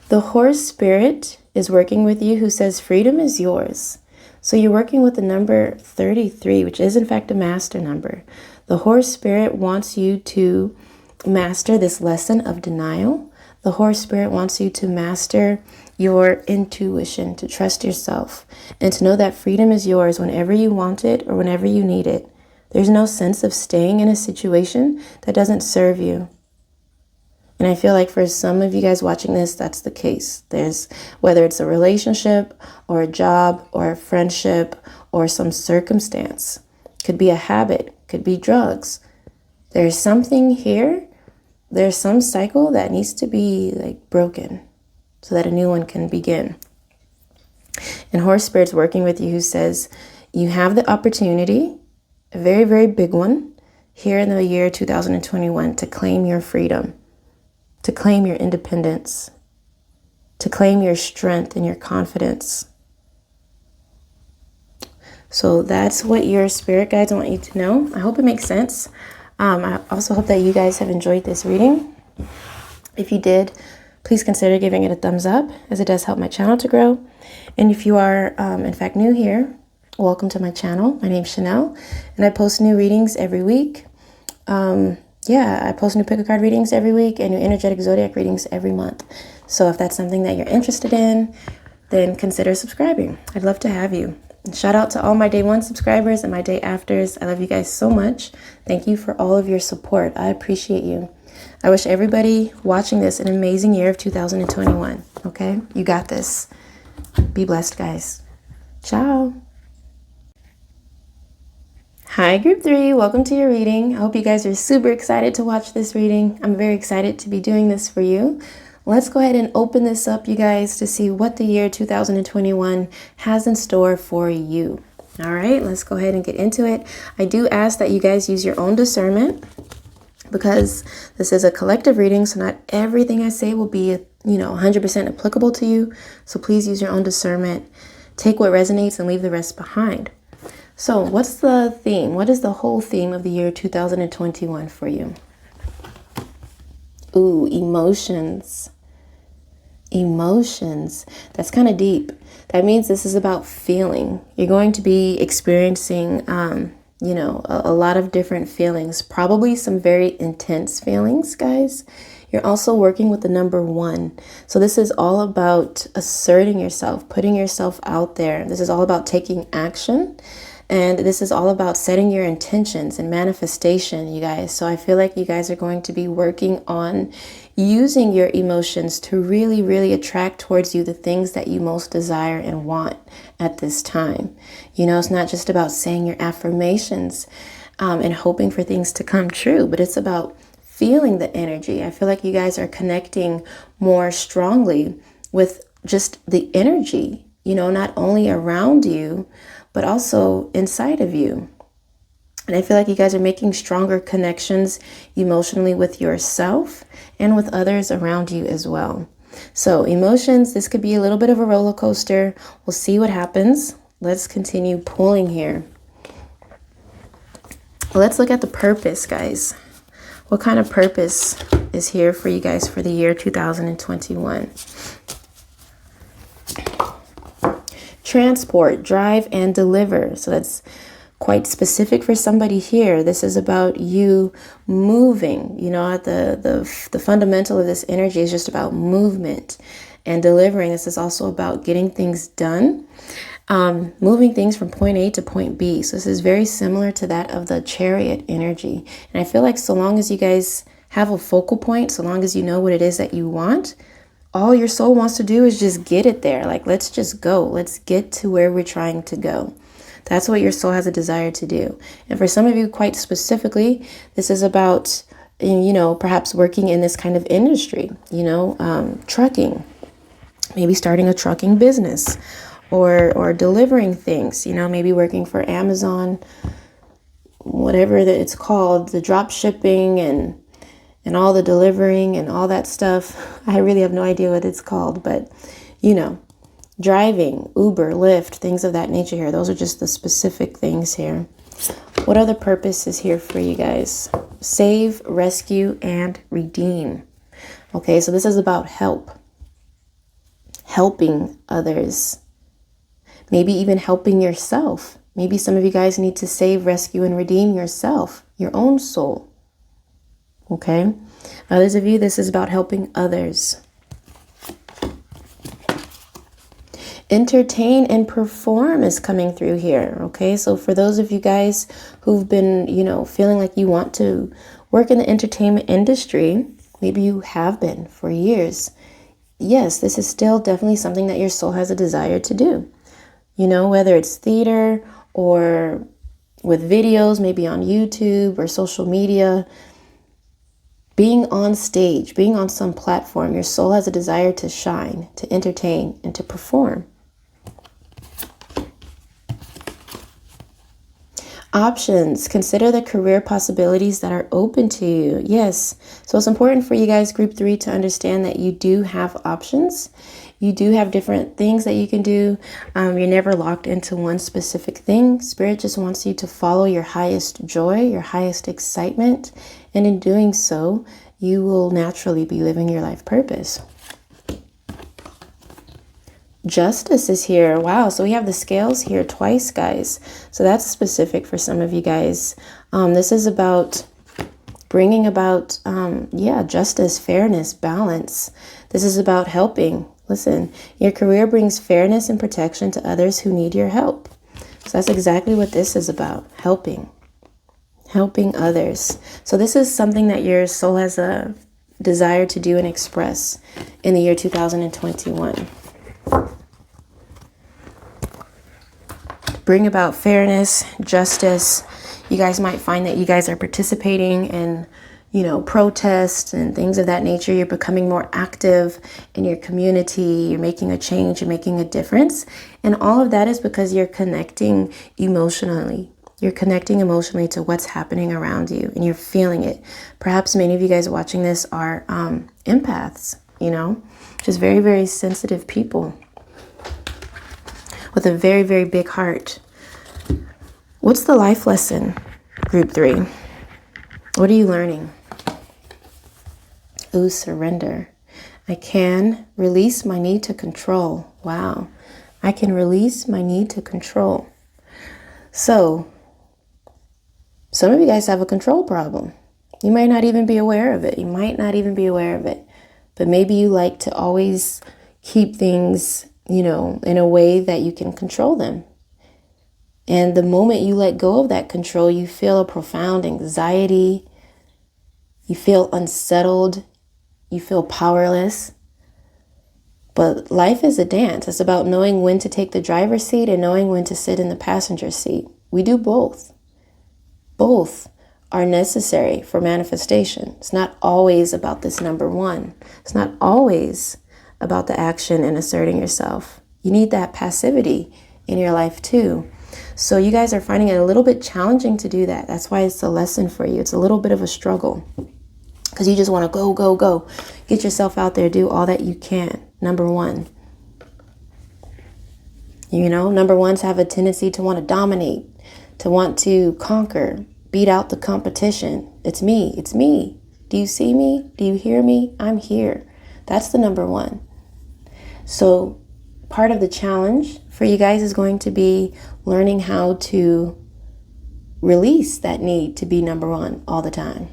The horse spirit is working with you, who says freedom is yours. So you're working with the number 33, which is in fact a master number. The horse spirit wants you to master this lesson of denial. The horse spirit wants you to master your intuition, to trust yourself, and to know that freedom is yours whenever you want it or whenever you need it. There's no sense of staying in a situation that doesn't serve you. And I feel like for some of you guys watching this, that's the case. There's, whether it's a relationship or a job or a friendship or some circumstance, could be a habit, could be drugs. There's something here. There's some cycle that needs to be like broken so that a new one can begin. And horse spirit's working with you, who says you have the opportunity, a very, very big one, here in the year 2021, to claim your freedom, to claim your independence, to claim your strength and your confidence. So that's what your spirit guides want you to know. I hope it makes sense. I also hope that you guys have enjoyed this reading. If you did, please consider giving it a thumbs up, as it does help my channel to grow. And if you are, in fact, new here, welcome to my channel. My name's Chanel, and I post new readings every week. I post new pick a card readings every week and new energetic zodiac readings every month. So if that's something that you're interested in, then consider subscribing. I'd love to have you. And shout out to all my day one subscribers and my day afters. I love you guys so much. Thank you for all of your support. I appreciate you. I wish everybody watching this an amazing year of 2021. Okay? You got this. Be blessed, guys. Ciao. Hi, group 3. Welcome to your reading. I hope you guys are super excited to watch this reading. I'm very excited to be doing this for you. Let's go ahead and open this up, you guys, to see what the year 2021 has in store for you. All right, let's go ahead and get into it. I do ask that you guys use your own discernment, because this is a collective reading, so not everything I say will be 100% applicable to you. So please use your own discernment. Take what resonates and leave the rest behind. So what's the theme? What is the whole theme of the year 2021 for you? Ooh, emotions. Emotions. That's kind of deep. That means this is about feeling. You're going to be experiencing, a lot of different feelings, probably some very intense feelings, guys. You're also working with the number 1. So this is all about asserting yourself, putting yourself out there. This is all about taking action. And this is all about setting your intentions and manifestation, you guys. So I feel like you guys are going to be working on using your emotions to really, really attract towards you the things that you most desire and want at this time. It's not just about saying your affirmations. and hoping for things to come true, but it's about feeling the energy. I feel like you guys are connecting more strongly with just the energy, you know, not only around you, but also inside of you. And I feel like you guys are making stronger connections emotionally with yourself and with others around you as well. So emotions, this could be a little bit of a roller coaster. We'll see what happens. Let's continue pulling here. Let's look at the purpose, guys. What kind of purpose is here for you guys for the year 2021? Transport, drive, and deliver. So that's quite specific for somebody here. This is about you moving. You know, the fundamental of this energy is just about movement and delivering. This is also about getting things done, moving things from point A to point B. So this is very similar to that of the Chariot energy. And I feel like so long as you guys have a focal point, so long as you know what it is that you want, all your soul wants to do is just get it there. Like, let's just go. Let's get to where we're trying to go. That's what your soul has a desire to do. And for some of you, quite specifically, this is about, you know, perhaps working in this kind of industry, you know, trucking, maybe starting a trucking business or delivering things, you know, maybe working for Amazon, whatever that it's called, the drop shipping and all the delivering and all that stuff. I really have no idea what it's called, but, you know, driving, Uber, Lyft, things of that nature here. Those are just the specific things here. What other purpose is here for you guys? Save, rescue, and redeem. Okay, so this is about help. Helping others. Maybe even helping yourself. Maybe some of you guys need to save, rescue, and redeem yourself, your own soul. Okay? Others of you, this is about helping others. Entertain and perform is coming through here. Okay, so for those of you guys who've been, you know, feeling like you want to work in the entertainment industry, maybe you have been for years. Yes, this is still definitely something that your soul has a desire to do. You know, whether it's theater or with videos, maybe on YouTube or social media, being on stage, being on some platform, your soul has a desire to shine, to entertain, and to perform. Options. Consider the career possibilities that are open to you. Yes. So it's important for you guys, group 3, to understand that you do have options. You do have different things that you can do. You're never locked into one specific thing. Spirit just wants you to follow your highest joy, your highest excitement. And in doing so, you will naturally be living your life purpose. Justice is here. Wow. So we have the scales here twice, guys. So that's specific for some of you guys. This is about bringing about, justice, fairness, balance. This is about helping. Listen, your career brings fairness and protection to others who need your help. So that's exactly what this is about. Helping others. So this is something that your soul has a desire to do and express in the year 2021. Bring about fairness, justice. You guys might find that you guys are participating in, you know, protests and things of that nature. You're becoming more active in your community. You're making a change. You're making a difference. And all of that is because you're connecting emotionally. You're connecting emotionally to what's happening around you and you're feeling it. Perhaps many of you guys watching this are empaths, you know, just very, very sensitive people with a very, very big heart. What's the life lesson, group 3? What are you learning? Ooh, surrender. I can release my need to control. Wow. I can release my need to control. So, some of you guys have a control problem. You might not even be aware of it. But maybe you like to always keep things, you know, in a way that you can control them. And the moment you let go of that control, you feel a profound anxiety. You feel unsettled. You feel powerless. But life is a dance. It's about knowing when to take the driver's seat and knowing when to sit in the passenger seat. We do both. Both are necessary for manifestation. It's not always about this number one. It's not always about the action and asserting yourself. You need that passivity in your life too. So you guys are finding it a little bit challenging to do that. That's why it's a lesson for you. It's a little bit of a struggle because you just want to go, go, go. Get yourself out there, do all that you can. Number one. You know, number ones have a tendency to want to dominate, to want to conquer, beat out the competition. It's me. It's me. Do you see me? Do you hear me? I'm here. That's the number one. So part of the challenge for you guys is going to be learning how to release that need to be number one all the time.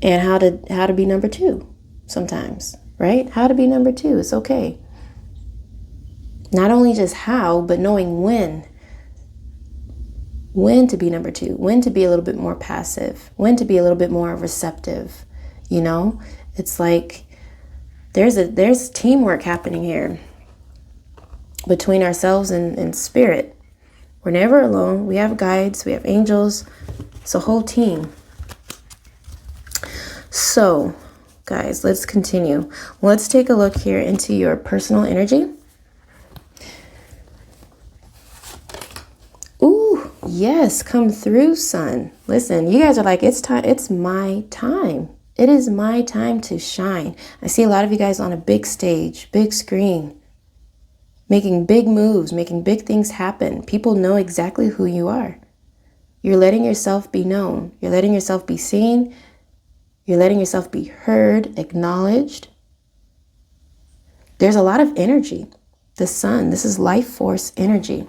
And how to be number two sometimes, right? How to be number two. It's okay. Not only just how, but knowing when to be number two, when to be a little bit more passive, when to be a little bit more receptive. You know, it's like there's teamwork happening here between ourselves and spirit. We're never alone. We have guides, we have angels. It's a whole team. So, guys, let's continue. Let's take a look here into your personal energy. Ooh, yes, come through, sun. Listen, you guys are like, it's time. It's my time. It is my time to shine. I see a lot of you guys on a big stage, big screen, making big moves, making big things happen. People know exactly who you are. You're letting yourself be known. You're letting yourself be seen. You're letting yourself be heard, acknowledged. There's a lot of energy. The sun, this is life force energy.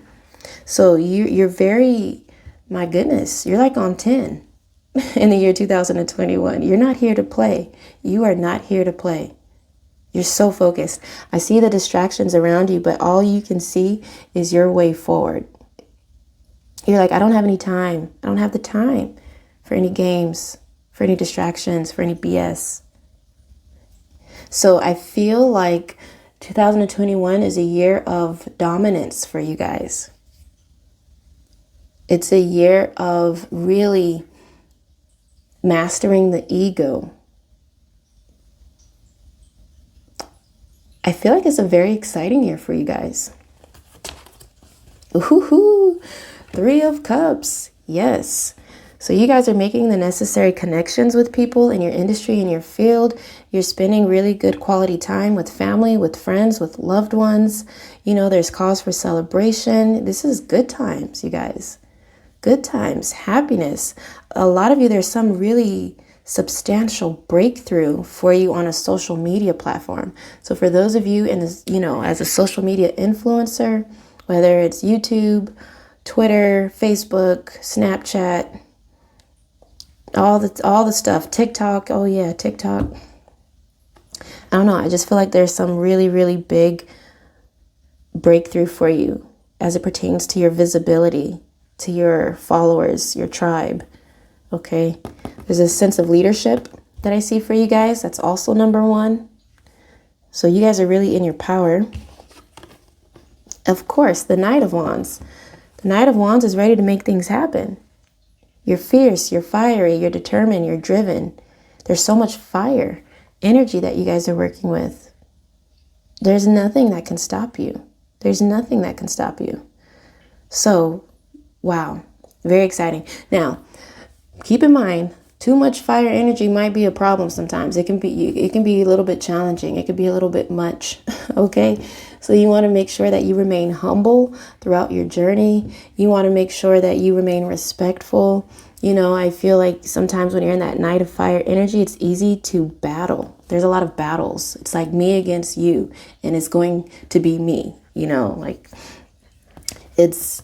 So you're very, my goodness, you're like on 10 in the year 2021. You're not here to play. You are not here to play. You're so focused. I see the distractions around you, but all you can see is your way forward. You're like, I don't have any time. I don't have the time for any games, for any distractions, for any BS. So I feel like 2021 is a year of dominance for you guys. It's a year of really mastering the ego. I feel like it's a very exciting year for you guys. Ooh, 3 of Cups. Yes. So you guys are making the necessary connections with people in your industry, in your field. You're spending really good quality time with family, with friends, with loved ones. You know, there's cause for celebration. This is good times, you guys. Good times, happiness. A lot of you, there's some really substantial breakthrough for you on a social media platform. So for those of you in this, you know, as a social media influencer, whether it's YouTube, Twitter, Facebook, Snapchat, all the stuff, TikTok. Oh yeah, TikTok. I don't know. I just feel like there's some really, really big breakthrough for you as it pertains to your visibility, to your followers, your tribe. Okay. There's a sense of leadership that I see for you guys. That's also number 1. So you guys are really in your power. Of course, the Knight of Wands. The Knight of Wands is ready to make things happen. You're fierce, you're fiery, you're determined, you're driven. There's so much fire, energy that you guys are working with. There's nothing that can stop you. There's nothing that can stop you. So, wow, very exciting. Now, keep in mind, too much fire energy might be a problem sometimes. It can be a little bit challenging. It could be a little bit much, okay? So you want to make sure that you remain humble throughout your journey. You want to make sure that you remain respectful. You know, I feel like sometimes when you're in that Knight of Fire energy, it's easy to battle. There's a lot of battles. It's like me against you, and it's going to be me, you know, like it's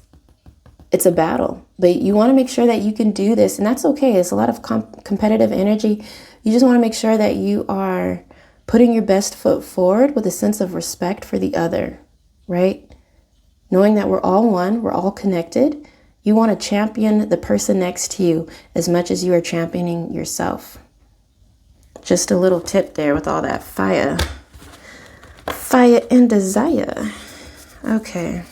a battle, but you want to make sure that you can do this, and that's okay. It's a lot of competitive energy. You just want to make sure that you are putting your best foot forward with a sense of respect for the other, right? Knowing that we're all one, we're all connected. You want to champion the person next to you as much as you are championing yourself. Just a little tip there with all that fire and desire. Okay.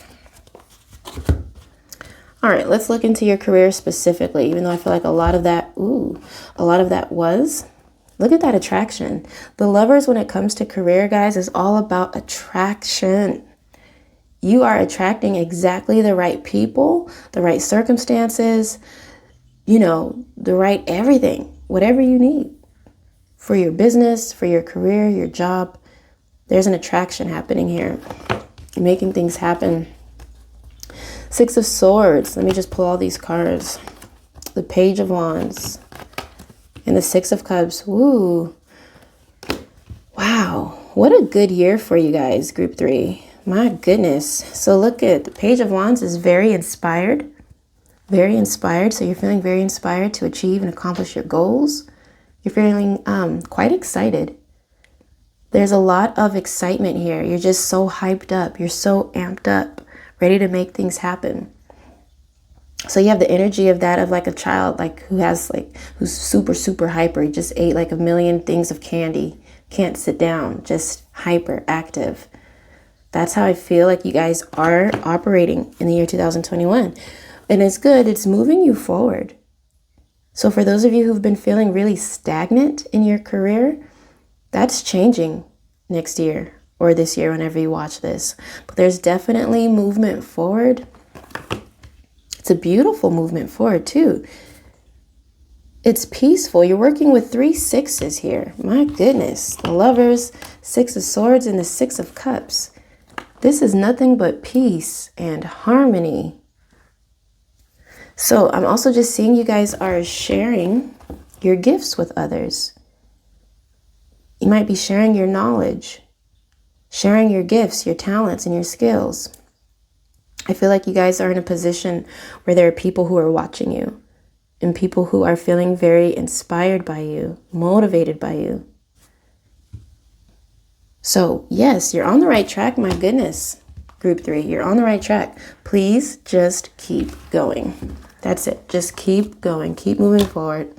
All right, let's look into your career specifically, even though I feel like a lot of that was. Look at that attraction. The Lovers, when it comes to career, guys, is all about attraction. You are attracting exactly the right people, the right circumstances, the right everything, whatever you need for your business, for your career, your job. There's an attraction happening here. You're making things happen. Six of Swords. Let me just pull all these cards. The Page of Wands and the Six of Cups. Woo. Wow. What a good year for you guys, Group 3. My goodness. So look at the Page of Wands is very inspired. Very inspired. So you're feeling very inspired to achieve and accomplish your goals. You're feeling quite excited. There's a lot of excitement here. You're just so hyped up. You're so amped up, ready to make things happen. So you have the energy of that of like a child, like who's super, super hyper. He just ate like a million things of candy. Can't sit down, just hyper active. That's how I feel like you guys are operating in the year 2021. And it's good. It's moving you forward. So for those of you who've been feeling really stagnant in your career, that's changing next year or this year whenever you watch this. But there's definitely movement forward. It's a beautiful movement forward too. It's peaceful. You're working with 3 sixes here. My goodness. The Lovers, Six of Swords, and the Six of Cups. This is nothing but peace and harmony. So I'm also just seeing you guys are sharing your gifts with others. You might be sharing your knowledge, sharing your gifts, your talents, and your skills. I feel like you guys are in a position where there are people who are watching you and people who are feeling very inspired by you, motivated by you. So yes, you're on the right track. My goodness, Group 3, you're on the right track. Please just keep going. That's it. Just keep going. Keep moving forward.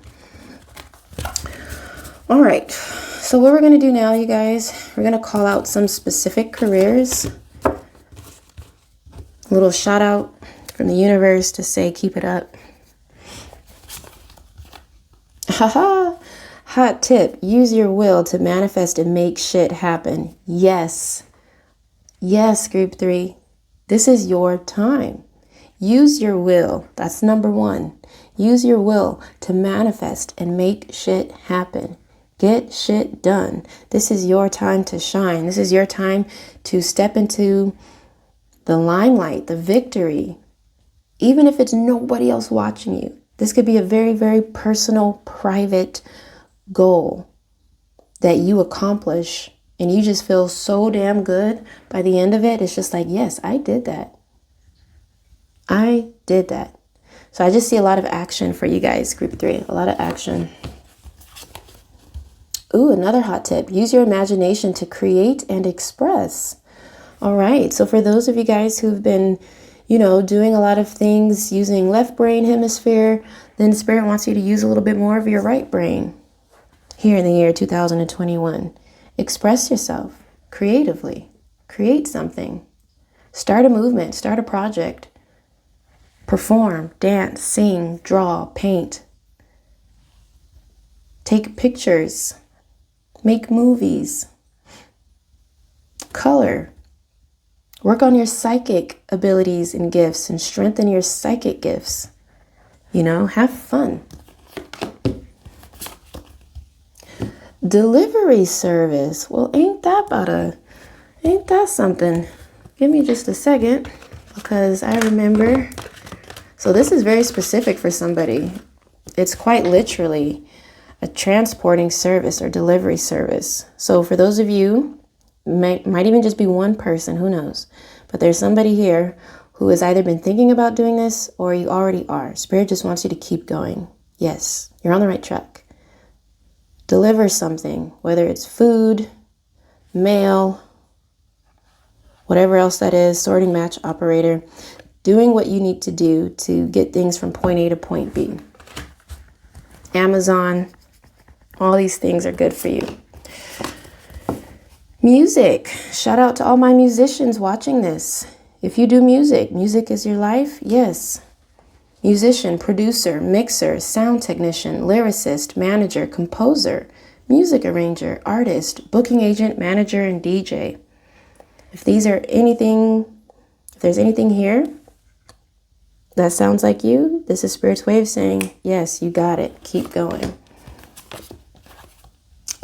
All right. So what we're going to do now, you guys, we're going to call out some specific careers. A little shout out from the universe to say, keep it up. Haha. Hot tip. Use your will to manifest and make shit happen. Yes. Yes, Group 3. This is your time. Use your will. That's number 1. Use your will to manifest and make shit happen. Get shit done. This is your time to shine. This is your time to step into the limelight, the victory. Even if it's nobody else watching you. This could be a very, very personal, private goal that you accomplish. And you just feel so damn good by the end of it. It's just like, yes, I did that. I did that. So I just see a lot of action for you guys, Group 3. A lot of action. Ooh, another hot tip. Use your imagination to create and express. All right. So for those of you guys who've been, doing a lot of things using left brain hemisphere, then Spirit wants you to use a little bit more of your right brain here in the year 2021. Express yourself creatively. Create something. Start a movement. Start a project. Perform, dance, sing, draw, paint. Take pictures. Make movies. Color. Work on your psychic abilities and gifts and strengthen your psychic gifts. Have fun. Delivery service. Well, ain't that something? Give me just a second because I remember. So this is very specific for somebody. It's quite literally a transporting service or delivery service. So for those of you, might even just be one person, who knows? But there's somebody here who has either been thinking about doing this or you already are. Spirit just wants you to keep going. Yes, you're on the right track. Deliver something, whether it's food, mail, whatever else that is, sorting match operator, doing what you need to do to get things from point A to point B. Amazon, all these things are good for you. Music. Shout out to all my musicians watching this. If you do music is your life, yes. musician, producer, mixer, sound technician, lyricist, manager, composer, music arranger, artist, booking agent, manager, and DJ. If there's anything here that sounds like you, this is Spirit's way of saying, yes, you got it. Keep going.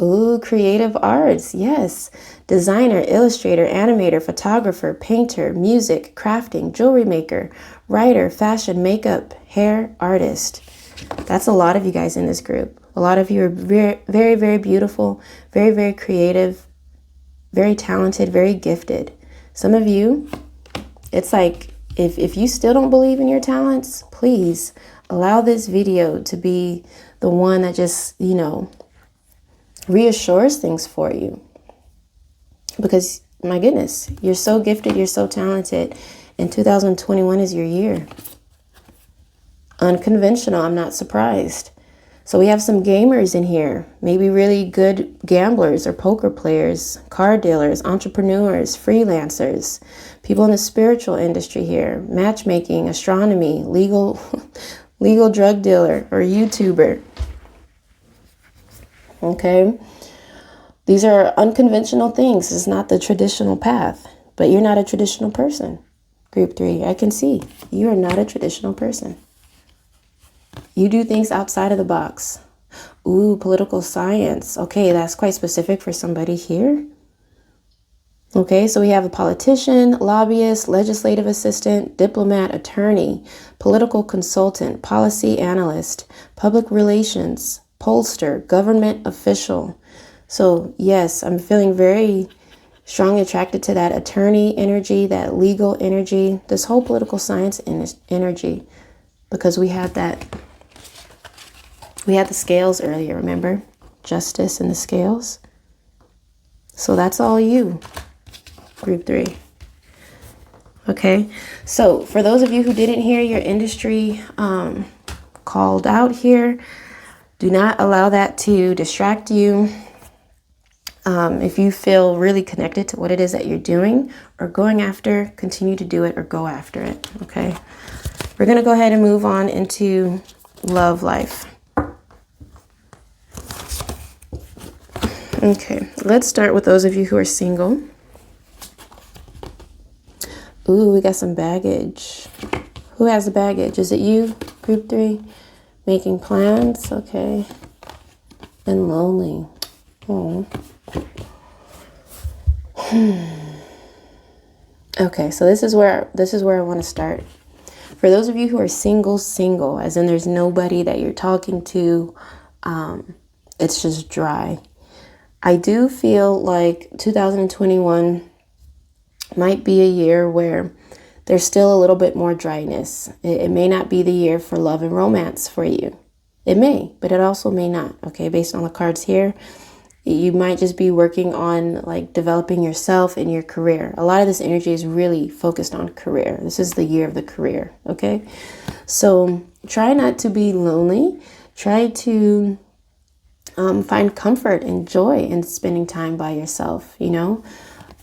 Ooh, creative arts. Yes. Designer, illustrator, animator, photographer, painter, music, crafting, jewelry maker, writer, fashion, makeup, hair, artist. That's a lot of you guys in this group. A lot of you are very, very, very beautiful, very, very creative, very talented, very gifted. Some of you, it's like, if you still don't believe in your talents, please allow this video to be the one that just, reassures things for you. Because, my goodness, you're so gifted, you're so talented, and 2021 is your year. Unconventional, I'm not surprised. So we have some gamers in here, maybe really good gamblers or poker players, car dealers, entrepreneurs, freelancers, people in the spiritual industry here, matchmaking, astronomy, legal drug dealer or YouTuber. Okay. These are unconventional things. It's not the traditional path, but you're not a traditional person. Group 3, I can see you are not a traditional person. You do things outside of the box. Ooh, political science. Okay, that's quite specific for somebody here. Okay, so we have a politician, lobbyist, legislative assistant, diplomat, attorney, political consultant, policy analyst, public relations, pollster, government official. So yes, I'm feeling very strongly attracted to that attorney energy, that legal energy, this whole political science energy, because we had the scales earlier, remember? Justice and the scales. So that's all you, group 3. Okay, so for those of you who didn't hear your industry called out here, do not allow that to distract you. If you feel really connected to what it is that you're doing or going after, continue to do it or go after it, okay? We're going to go ahead and move on into love life. Okay, let's start with those of you who are single. Ooh, we got some baggage. Who has the baggage? Is it you, group 3? Making plans, okay. And lonely. Oh. Okay, so this is where I want to start. For those of you who are single, as in there's nobody that you're talking to, it's just dry. I do feel like 2021 might be a year where there's still a little bit more dryness. It may not be the year for love and romance for you. It may, but it also may not, okay? Based on the cards here, you might just be working on like developing yourself and your career. A lot of this energy is really focused on career. This is the year of the career, okay? So try not to be lonely. Try to find comfort and joy in spending time by yourself,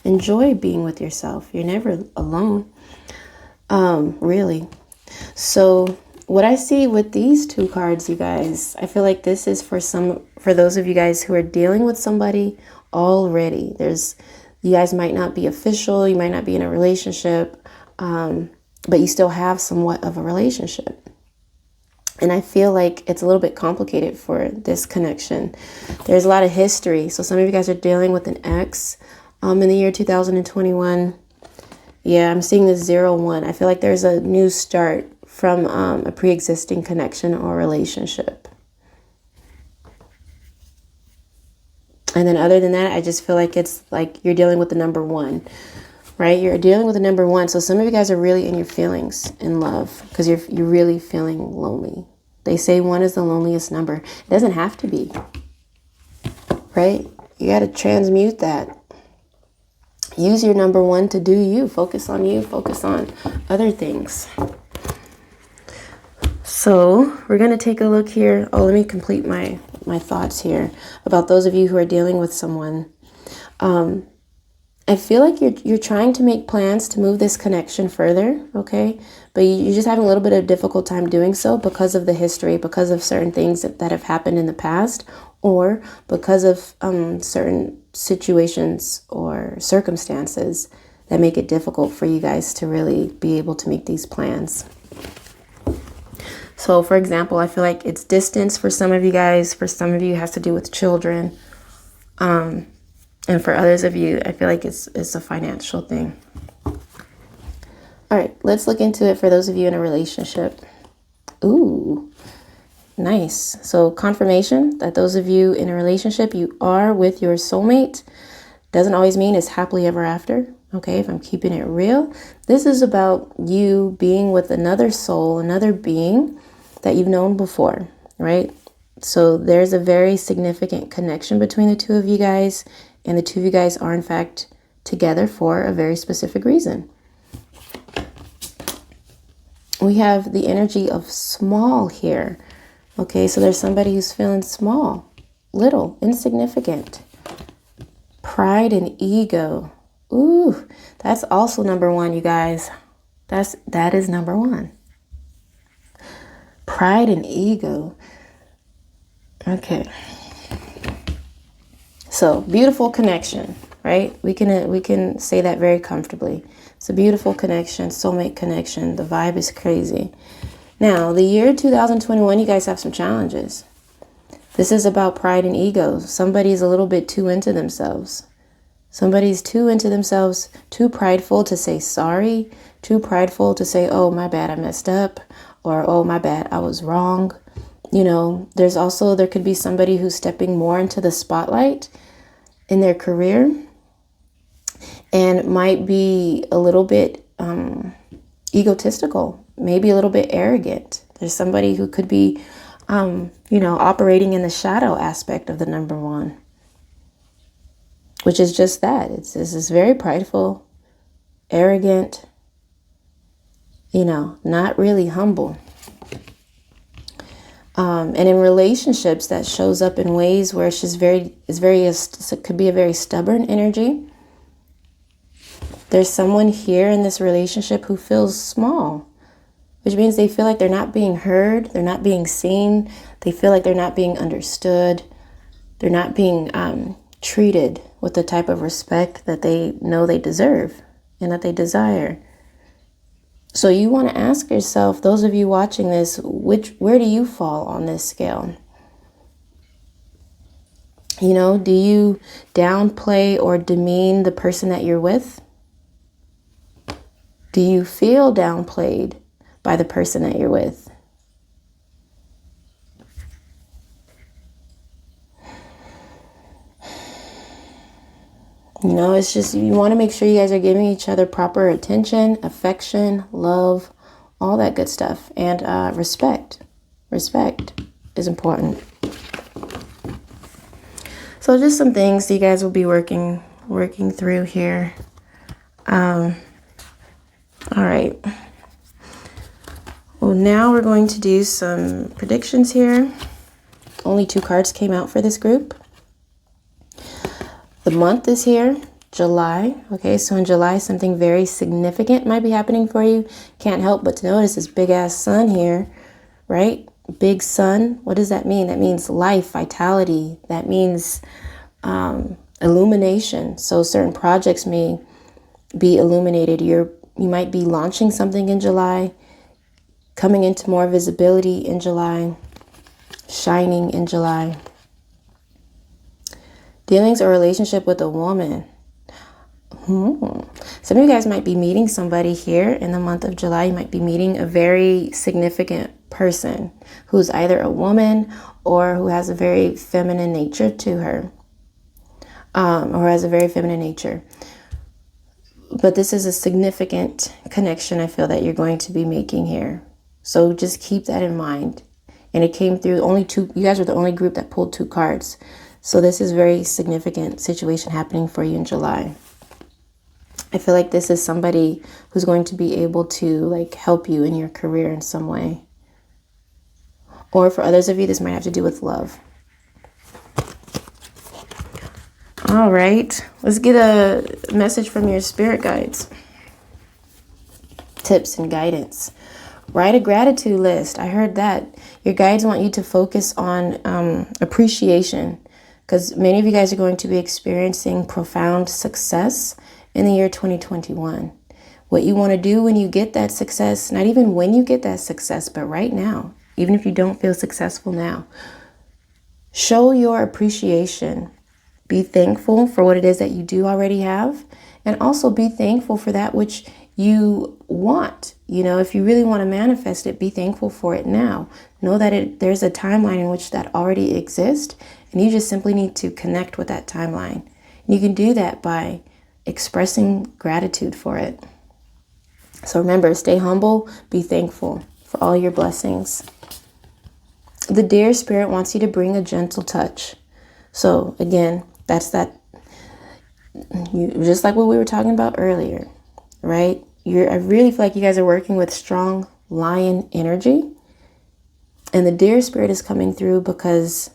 Enjoy being with yourself. You're never alone, really. So what I see with these 2 cards, you guys, I feel like this is for those of you guys who are dealing with somebody already. You guys might not be official, you might not be in a relationship, but you still have somewhat of a relationship. And I feel like it's a little bit complicated for this connection. There's a lot of history. So some of you guys are dealing with an ex in the year 2021. Yeah, I'm seeing this 0-1. I feel like there's a new start from a pre-existing connection or relationship. And then other than that, I just feel like it's like you're dealing with the number 1, right? You're dealing with the number 1. So some of you guys are really in your feelings in love because you're really feeling lonely. They say 1 is the loneliest number. It doesn't have to be, right? You got to transmute that. Use your number 1 to do you. Focus on you. Focus on other things. So we're going to take a look here. Oh, let me complete my thoughts here about those of you who are dealing with someone. I feel like you're trying to make plans to move this connection further, okay? But you're just having a little bit of a difficult time doing so because of the history, because of certain things that have happened in the past, or because of certain situations or circumstances that make it difficult for you guys to really be able to make these plans. So, for example, I feel like it's distance for some of you guys. For some of you, it has to do with children. And for others of you, I feel like it's a financial thing. All right, let's look into it for those of you in a relationship. Ooh, nice. So confirmation that those of you in a relationship, you are with your soulmate. Doesn't always mean it's happily ever after. Okay, if I'm keeping it real, this is about you being with another soul, another being that you've known before, right? So there's a very significant connection between the two of you guys. And the two of you guys are, in fact, together for a very specific reason. We have the energy of small here. Okay, so there's somebody who's feeling small, little, insignificant. Pride and ego. Ooh, that's also number one, you guys. That is number one. Pride and ego. Okay. So beautiful connection, right? We can say that very comfortably. It's a beautiful connection, soulmate connection. The vibe is crazy. Now, the year 2021, you guys have some challenges. This is about pride and ego. Somebody's a little bit too into themselves. Somebody's too into themselves, too prideful to say sorry, too prideful to say, oh, my bad, I messed up, or oh, my bad, I was wrong. You know, there could be somebody who's stepping more into the spotlight in their career and might be a little bit egotistical, maybe a little bit arrogant. There's somebody who could be, operating in the shadow aspect of the number one, which is just that. This is very prideful, arrogant, not really humble. And in relationships, that shows up in ways where it's just it could be a very stubborn energy. There's someone here in this relationship who feels small, which means they feel like they're not being heard, they're not being seen, they feel like they're not being understood, they're not being treated with the type of respect that they know they deserve and that they desire. So you want to ask yourself, those of you watching this, where do you fall on this scale? Do you downplay or demean the person that you're with? Do you feel downplayed by the person that you're with? It's just, you want to make sure you guys are giving each other proper attention, affection, love, all that good stuff. And respect. Respect is important. So just some things you guys will be working through here. All right. Well, now we're going to do some predictions here. Only 2 cards came out for this group. The month is here, July. Okay, so in July, something very significant might be happening for you. Can't help but to notice this big ass sun here, right? Big sun. What does that mean? That means life, vitality. That means illumination. So certain projects may be illuminated. You might be launching something in July, coming into more visibility in July, shining in July. Dealings or relationship with a woman. Some of you guys might be meeting somebody here in the month of July. You might be meeting a very significant person who's either a woman or who has a very feminine nature to her, or has a very feminine nature. But this is a significant connection I feel that you're going to be making here. So just keep that in mind. And it came through only 2. You guys are the only group that pulled 2 cards. So this is a very significant situation happening for you in July. I feel like this is somebody who's going to be able to help you in your career in some way. Or for others of you, this might have to do with love. All All right, let's get a message from your spirit guides. Tips and guidance. Write a gratitude list. I heard that. Your guides want you to focus on appreciation, because many of you guys are going to be experiencing profound success in the year 2021. What you want to do when you get that success, not even when you get that success, but right now, even if you don't feel successful now, show your appreciation. Be thankful for what it is that you do already have, and also be thankful for that which you want. You know, if you really want to manifest it, be thankful for it now. Know that there's a timeline in which that already exists, and you just simply need to connect with that timeline. And you can do that by expressing gratitude for it. So remember, stay humble, be thankful for all your blessings. The dear spirit wants you to bring a gentle touch. So again, that's that, just like what we were talking about earlier, right? I really feel like you guys are working with strong lion energy. And the deer spirit is coming through because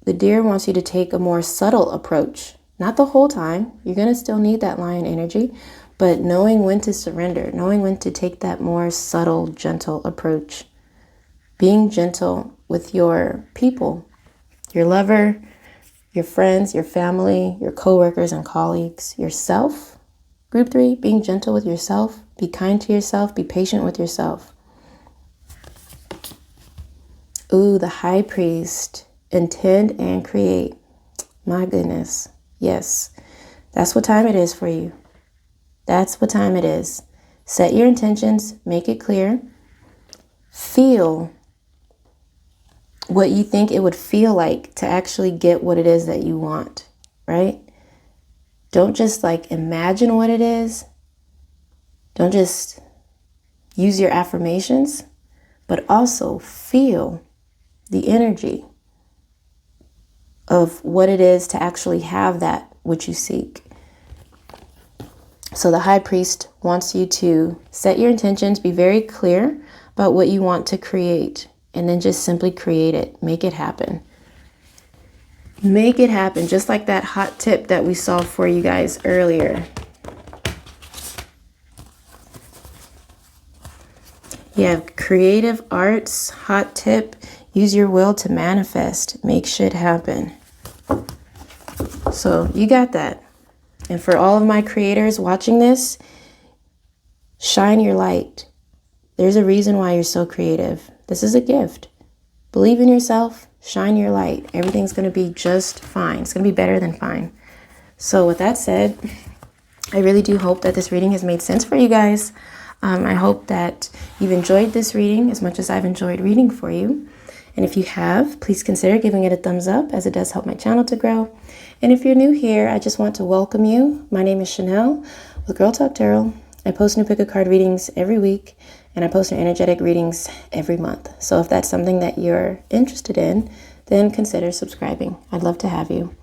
the deer wants you to take a more subtle approach. Not the whole time. You're going to still need that lion energy, but knowing when to surrender, knowing when to take that more subtle, gentle approach. Being gentle with your people, your lover, your friends, your family, your coworkers and colleagues, yourself. Group 3, being gentle with yourself. Be kind to yourself. Be patient with yourself. Ooh, the high priest. Intend and create. My goodness. Yes, that's what time it is for you. That's what time it is. Set your intentions. Make it clear. Feel what you think it would feel like to actually get what it is that you want, right? Don't just like imagine what it is. Don't just use your affirmations, but also feel the energy of what it is to actually have that which you seek. So the high priest wants you to set your intentions, be very clear about what you want to create, and then just simply create it. Make it happen. Make it happen, just like that hot tip that we saw for you guys earlier. You have creative arts, hot tip, use your will to manifest, make shit happen. So you got that. And for all of my creators watching this, shine your light. There's a reason why you're so creative. This is a gift. Believe in yourself, shine your light. Everything's going to be just fine. It's going to be better than fine. So with that said, I really do hope that this reading has made sense for you guys. I hope that you've enjoyed this reading as much as I've enjoyed reading for you. And if you have, please consider giving it a thumbs up, as it does help my channel to grow. And if you're new here, I just want to welcome you. My name is Chanel with Girltalk Tarot. I post new pick a card readings every week, and I post new energetic readings every month. So if that's something that you're interested in, then consider subscribing. I'd love to have you.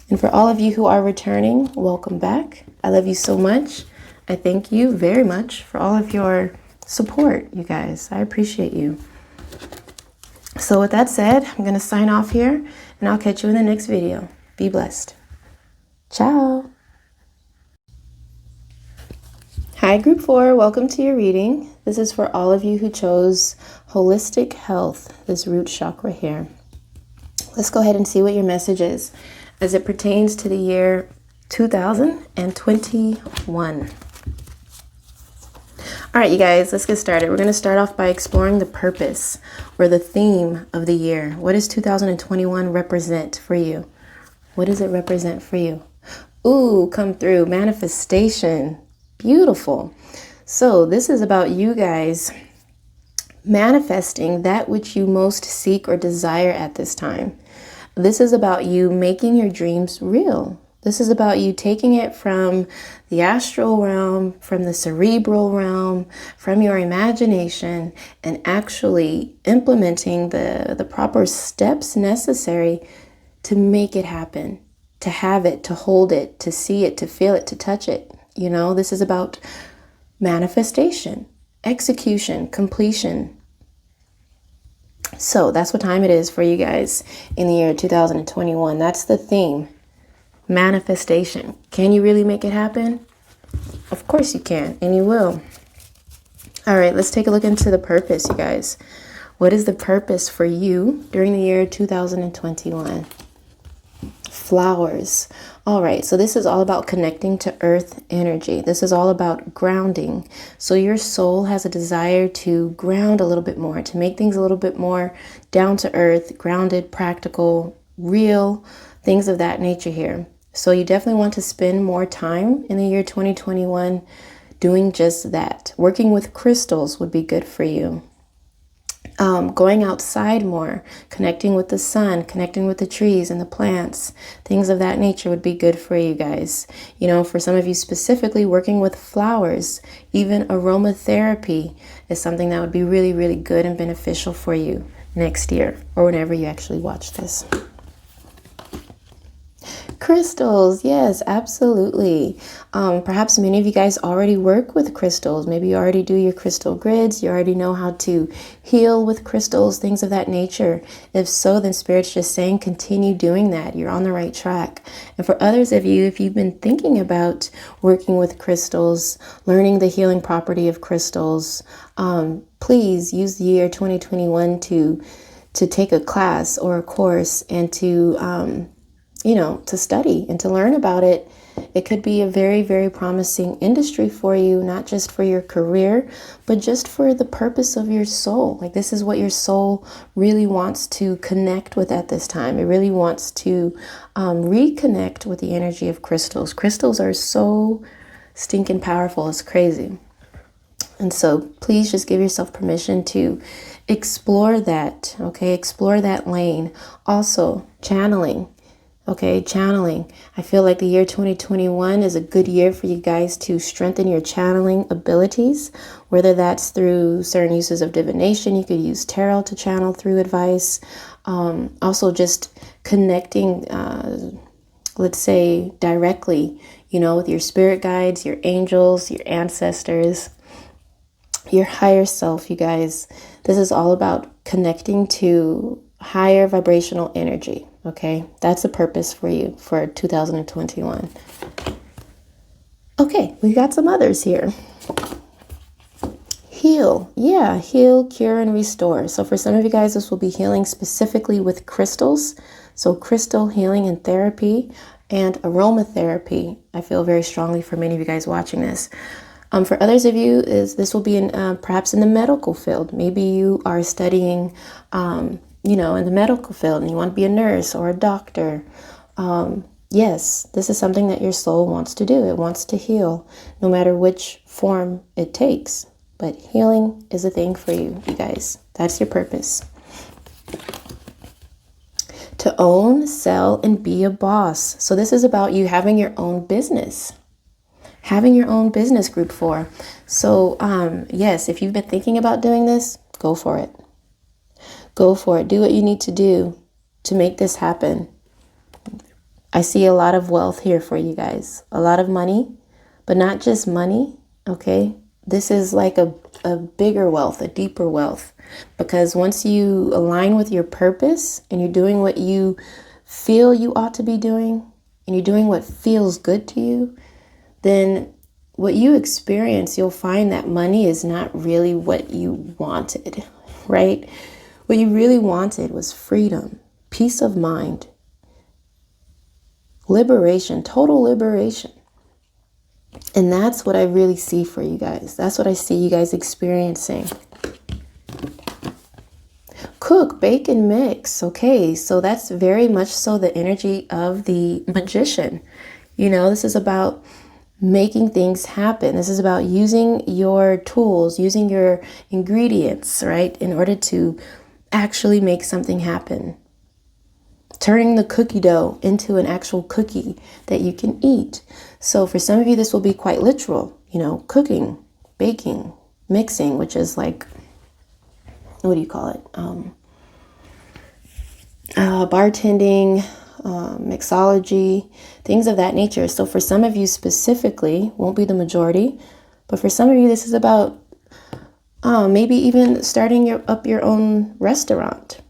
And for all of you who are returning, welcome back. I love you so much. I thank you very much for all of your support, you guys. I appreciate you. So with that said, I'm going to sign off here, and I'll catch you in the next video. Be blessed. Ciao. Hi, Group 4. Welcome to your reading. This is for all of you who chose holistic health, this root chakra here. Let's go ahead and see what your message is as it pertains to the year 2021. All right, you guys, let's get started. We're going to start off by exploring the purpose or the theme of the year. What does 2021 represent for you? What does it represent for you? Ooh, come through. Manifestation. Beautiful. So this is about you guys manifesting that which you most seek or desire at this time. This is about you making your dreams real. This is about you taking it from the astral realm, from the cerebral realm, from your imagination, and actually implementing the proper steps necessary to make it happen, to have it, to hold it, to see it, to feel it, to touch it. You know, this is about manifestation, execution, completion. So that's what time it is for you guys in the year 2021. That's the theme. Manifestation. Can you really make it happen? Of course you can, and you will. All right, let's take a look into the purpose, you guys. What is the purpose for you during the year 2021? Flowers. All right, so this is all about connecting to earth energy. This is all about grounding. So your soul has a desire to ground a little bit more, to make things a little bit more down to earth, grounded, practical, real, things of that nature here. So you definitely want to spend more time in the year 2021 doing just that. Working with crystals would be good for you. Going outside more, connecting with the sun, connecting with the trees and the plants, things of that nature would be good for you guys. You know, for some of you specifically, working with flowers, even aromatherapy is something that would be really, really good and beneficial for you next year or whenever you actually watch this. Crystals, yes, absolutely. Perhaps many of you guys already work with crystals. Maybe you already do your crystal grids. You already know how to heal with crystals, things of that nature. If so, then Spirit's just saying continue doing that. You're on the right track. And for others of you, if you've been thinking about working with crystals, learning the healing property of crystals, please use the year 2021 to take a class or a course and to to study and to learn about it. It could be a very, very promising industry for you, not just for your career, but just for the purpose of your soul. Like, this is what your soul really wants to connect with at this time. It really wants to reconnect with the energy of crystals. Crystals are so stinking powerful. It's crazy. And so please just give yourself permission to explore that. Okay. Explore that lane. Also, channeling. Okay, channeling. I feel like the year 2021 is a good year for you guys to strengthen your channeling abilities, whether that's through certain uses of divination. You could use tarot to channel through advice. Also just connecting, let's say directly, with your spirit guides, your angels, your ancestors, your higher self, you guys. This is all about connecting to higher vibrational energy. Okay, that's the purpose for you for 2021. Okay, we got some others here. Heal. Yeah, heal, cure, and restore. So for some of you guys, this will be healing specifically with crystals. So crystal healing and therapy and aromatherapy. I feel very strongly for many of you guys watching this. For others of you, this will be in perhaps in the medical field. Maybe you are studying in the medical field and you want to be a nurse or a doctor. Yes, this is something that your soul wants to do. It wants to heal, no matter which form it takes. But healing is a thing for you, you guys. That's your purpose. To own, sell, and be a boss. So this is about you having your own business. Having your own business, group 4. So yes, if you've been thinking about doing this, go for it. Go for it. Do what you need to do to make this happen. I see a lot of wealth here for you guys. A lot of money, but not just money, okay? This is like a bigger wealth, a deeper wealth. Because once you align with your purpose and you're doing what you feel you ought to be doing, and you're doing what feels good to you, then what you experience, you'll find that money is not really what you wanted, right? What you really wanted was freedom, peace of mind, liberation, total liberation. And that's what I really see for you guys. That's what I see you guys experiencing. Cook, bake, and mix. Okay, so that's very much so the energy of the magician. This is about making things happen. This is about using your tools, using your ingredients, right, in order to actually make something happen. Turning the cookie dough into an actual cookie that you can eat. So for some of you, this will be quite literal, cooking, baking, mixing, which is like, what do you call it? Bartending, mixology, things of that nature. So for some of you specifically, won't be the majority, but for some of you, this is about maybe even starting up your own restaurant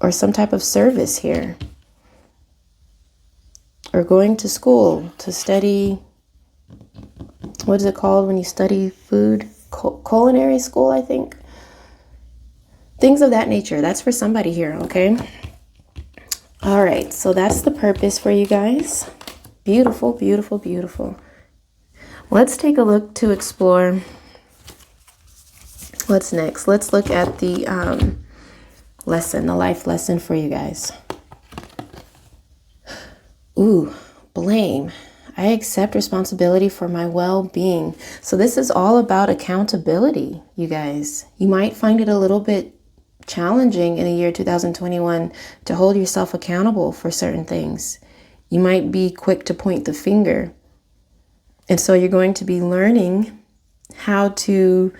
or some type of service here. or going to school to study, what is it called when you study food? Culinary school, I think. Things of that nature. That's for somebody here, okay? All right, so that's the purpose for you guys. Beautiful, beautiful, beautiful. Let's take a look to explore what's next. Let's look at the lesson, the life lesson for you guys. Ooh, blame. I accept responsibility for my well-being. So this is all about accountability, you guys. You might find it a little bit challenging in the year 2021 to hold yourself accountable for certain things. You might be quick to point the finger. And so you're going to be learning how to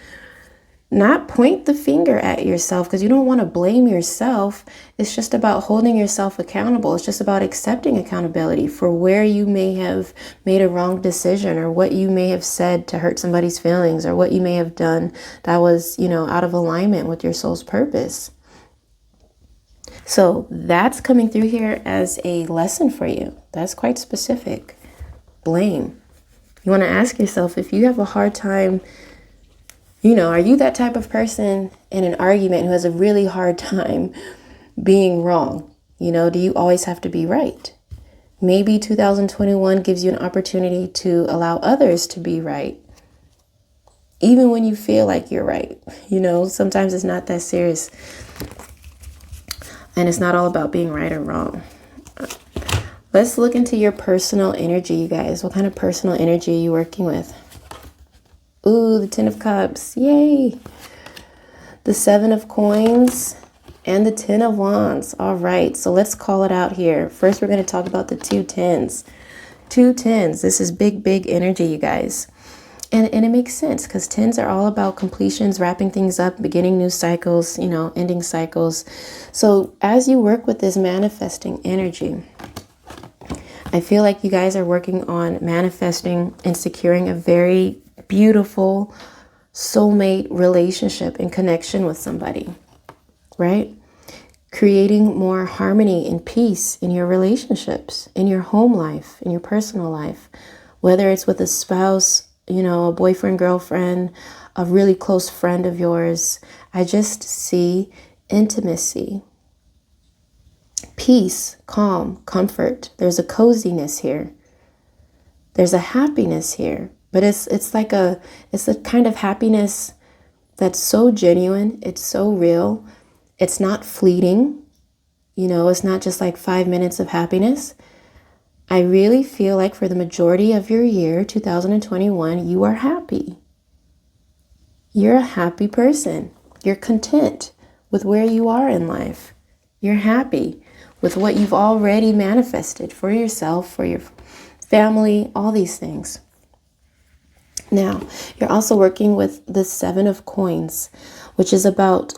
not point the finger at yourself, because you don't want to blame yourself. It's just about holding yourself accountable. It's just about accepting accountability for where you may have made a wrong decision, or what you may have said to hurt somebody's feelings, or what you may have done that was, out of alignment with your soul's purpose. So that's coming through here as a lesson for you. That's quite specific. Blame. You want to ask yourself, if you have a hard time, are you that type of person in an argument who has a really hard time being wrong? Do you always have to be right? Maybe 2021 gives you an opportunity to allow others to be right, even when you feel like you're right. Sometimes it's not that serious. And it's not all about being right or wrong. Let's look into your personal energy, you guys. What kind of personal energy are you working with? Ooh, the Ten of Cups. Yay. The Seven of Coins and the Ten of Wands. All right, so let's call it out here. First, we're going to talk about the two tens. Two tens. This is big, big energy, you guys. And it makes sense, because tens are all about completions, wrapping things up, beginning new cycles, ending cycles. So as you work with this manifesting energy, I feel like you guys are working on manifesting and securing a very beautiful soulmate relationship and connection with somebody, right? Creating more harmony and peace in your relationships, in your home life, in your personal life, whether it's with a spouse, a boyfriend, girlfriend, a really close friend of yours. I just see intimacy, peace, calm, comfort. There's a coziness here. There's a happiness here. But it's a kind of happiness that's so genuine. It's so real. It's not fleeting. It's not just like 5 minutes of happiness. I really feel like for the majority of your year, 2021, you are happy. You're a happy person. You're content with where you are in life. You're happy with what you've already manifested for yourself, for your family, all these things. Now, you're also working with the Seven of Coins, which is about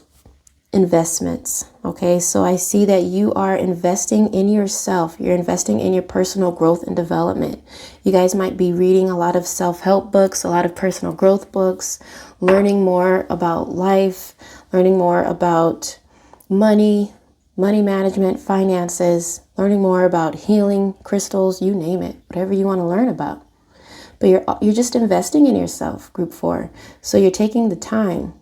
investments. Okay, so I see that you are investing in yourself. You're investing in your personal growth and development. You guys might be reading a lot of self-help books, a lot of personal growth books, learning more about life, learning more about money management, finances, learning more about healing, crystals, you name it, whatever you want to learn about. But you're just investing in yourself, group 4. So you're taking the time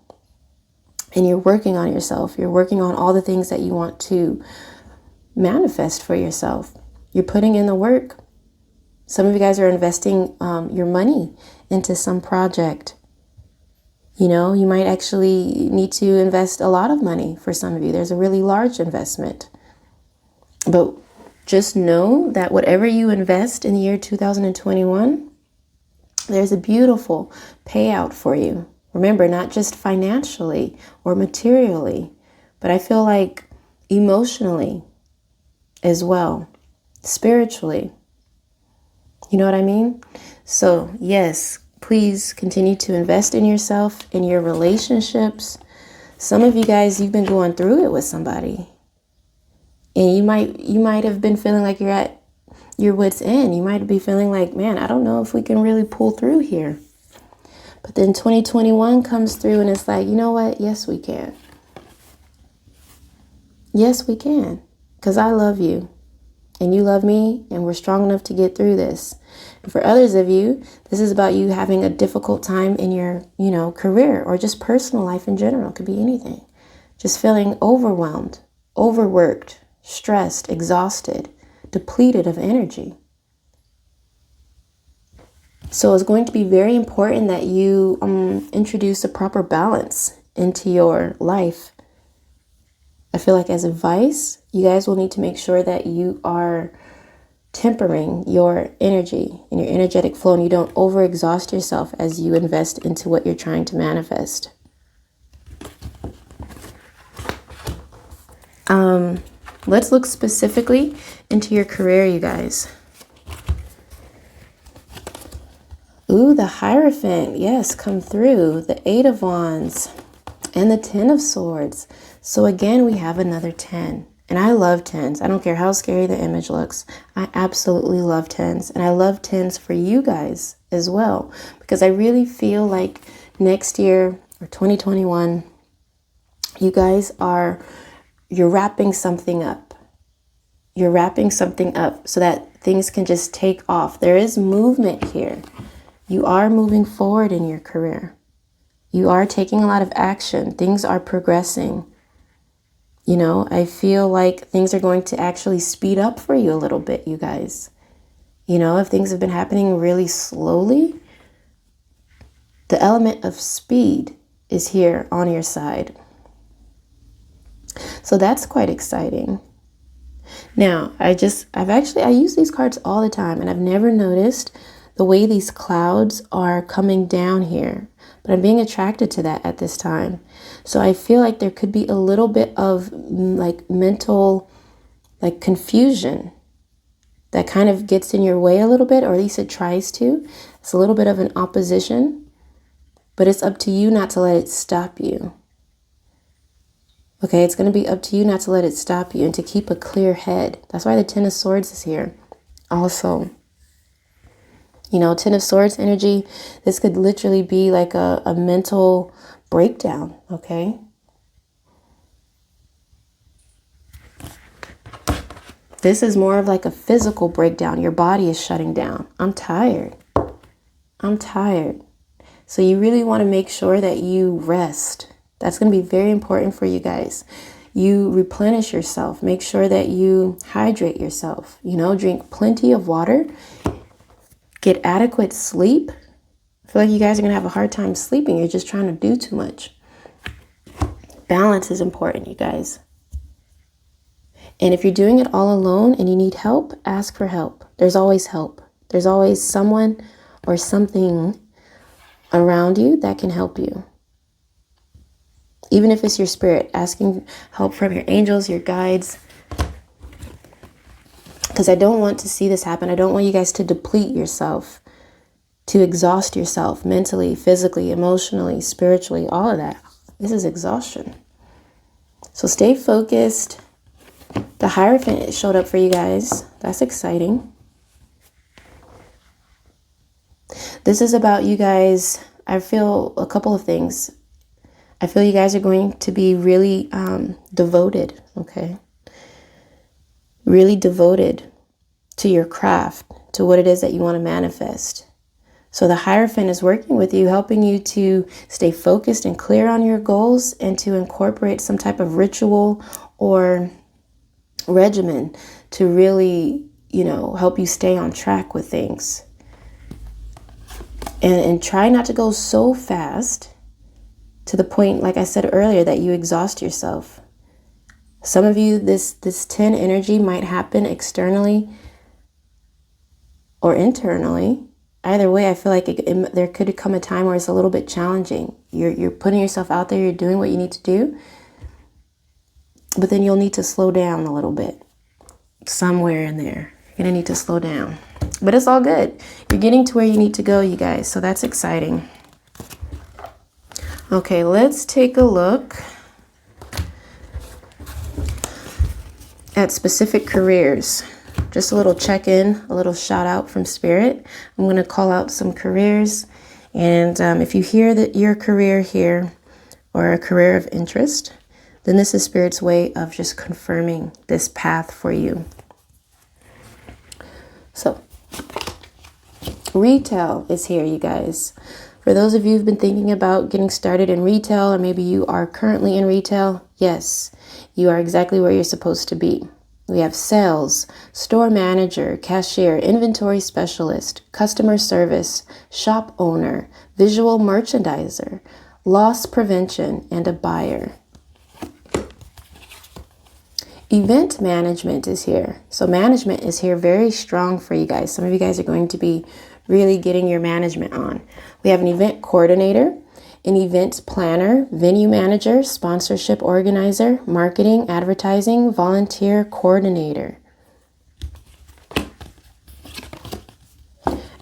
and you're working on yourself. You're working on all the things that you want to manifest for yourself. You're putting in the work. Some of you guys are investing your money into some project. You might actually need to invest a lot of money for some of you. There's a really large investment. But just know that whatever you invest in the year 2021, there's a beautiful payout for you. Remember, not just financially or materially, but I feel like emotionally as well, spiritually. You know what I mean? So yes, please continue to invest in yourself, in your relationships. Some of you guys, you've been going through it with somebody. And you might have been feeling like you're at your wit's end. You might be feeling like, man, I don't know if we can really pull through here. But then 2021 comes through and it's like, you know what? Yes, we can. Yes, we can. Because I love you. and you love me, and we're strong enough to get through this. And for others of you, this is about you having a difficult time in your, career or just personal life in general. It could be anything. Just feeling overwhelmed, overworked, stressed, exhausted, depleted of energy. So it's going to be very important that you introduce a proper balance into your life. I feel like as advice, you guys will need to make sure that you are tempering your energy and your energetic flow, and you don't overexhaust yourself as you invest into what you're trying to manifest. Let's look specifically into your career, you guys. Ooh, the Hierophant, yes, come through. The Eight of Wands and the Ten of Swords. So again, we have another 10. And I love 10s. I don't care how scary the image looks. I absolutely love 10s. And I love 10s for you guys as well. Because I really feel like next year or 2021, you guys you're wrapping something up. You're wrapping something up so that things can just take off. There is movement here. You are moving forward in your career. You are taking a lot of action. Things are progressing. I feel like things are going to actually speed up for you a little bit, you guys. If things have been happening really slowly, the element of speed is here on your side. So that's quite exciting. Now, I use these cards all the time, and I've never noticed the way these clouds are coming down here, but I'm being attracted to that at this time. So I feel like there could be a little bit of mental confusion that kind of gets in your way a little bit, or at least it tries to. It's a little bit of an opposition, but it's up to you not to let it stop you. Okay, it's going to be up to you not to let it stop you and to keep a clear head. That's why the Ten of Swords is here. Also, Ten of Swords energy, this could literally be like a mental breakdown, okay? This is more of like a physical breakdown. Your body is shutting down. I'm tired. So you really want to make sure that you rest. That's going to be very important for you guys. You replenish yourself. Make sure that you hydrate yourself. Drink plenty of water. Get adequate sleep. I feel like you guys are going to have a hard time sleeping. You're just trying to do too much. Balance is important, you guys. And if you're doing it all alone and you need help, ask for help. There's always help. There's always someone or something around you that can help you. Even if it's your spirit, asking help from your angels, your guides. Because I don't want to see this happen. I don't want you guys to deplete yourself, to exhaust yourself mentally, physically, emotionally, spiritually, all of that. This is exhaustion. So stay focused. The Hierophant showed up for you guys. That's exciting. This is about you guys. I feel a couple of things. I feel you guys are going to be really devoted, okay? Really devoted to your craft, to what it is that you want to manifest. So the Hierophant is working with you, helping you to stay focused and clear on your goals and to incorporate some type of ritual or regimen to really, help you stay on track with things. And try not to go so fast to the point, like I said earlier, that you exhaust yourself. Some of you, this 10 energy might happen externally or internally. Either way, I feel like there could come a time where it's a little bit challenging. You're putting yourself out there, you're doing what you need to do, but then you'll need to slow down a little bit. Somewhere in there, you're going to need to slow down. But it's all good. You're getting to where you need to go, you guys, so that's exciting. Okay, let's take a look at specific careers. Just a little check-in, a little shout out from Spirit. I'm going to call out some careers. And if you hear that your career here or a career of interest, then this is Spirit's way of just confirming this path for you. So retail is here, you guys. For those of you who've been thinking about getting started in retail, or maybe you are currently in retail, yes, you are exactly where you're supposed to be. We have sales, store manager, cashier, inventory specialist, customer service, shop owner, visual merchandiser, loss prevention, and a buyer. Event management is here. So management is here very strong for you guys. Some of you guys are going to be really getting your management on. We have an event coordinator, an event planner, venue manager, sponsorship organizer, marketing, advertising, volunteer coordinator.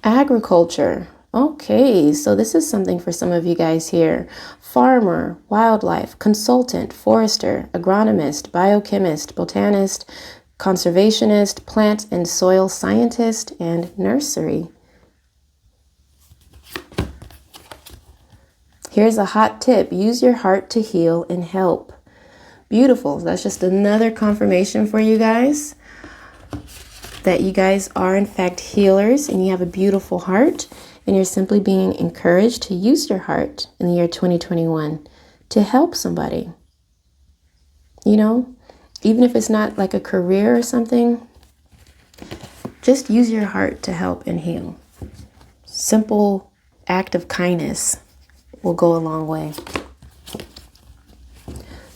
Agriculture. Okay, so this is something for some of you guys here. Farmer, wildlife, consultant, forester, agronomist, biochemist, botanist, conservationist, plant and soil scientist, and nursery. Here's a hot tip. Use your heart to heal and help. Beautiful. That's just another confirmation for you guys that you guys are in fact healers and you have a beautiful heart, and you're simply being encouraged to use your heart in the year 2021 to help somebody. You know, even if it's not like a career or something, just use your heart to help and heal. Simple act of kindness will go a long way.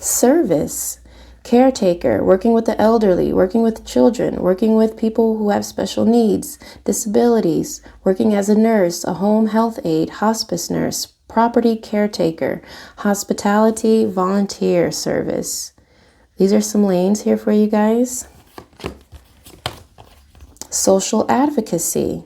Service, caretaker, working with the elderly, working with children, working with people who have special needs, disabilities, working as a nurse, a home health aide, hospice nurse, property caretaker, hospitality, volunteer service. These are some lanes here for you guys. Social advocacy.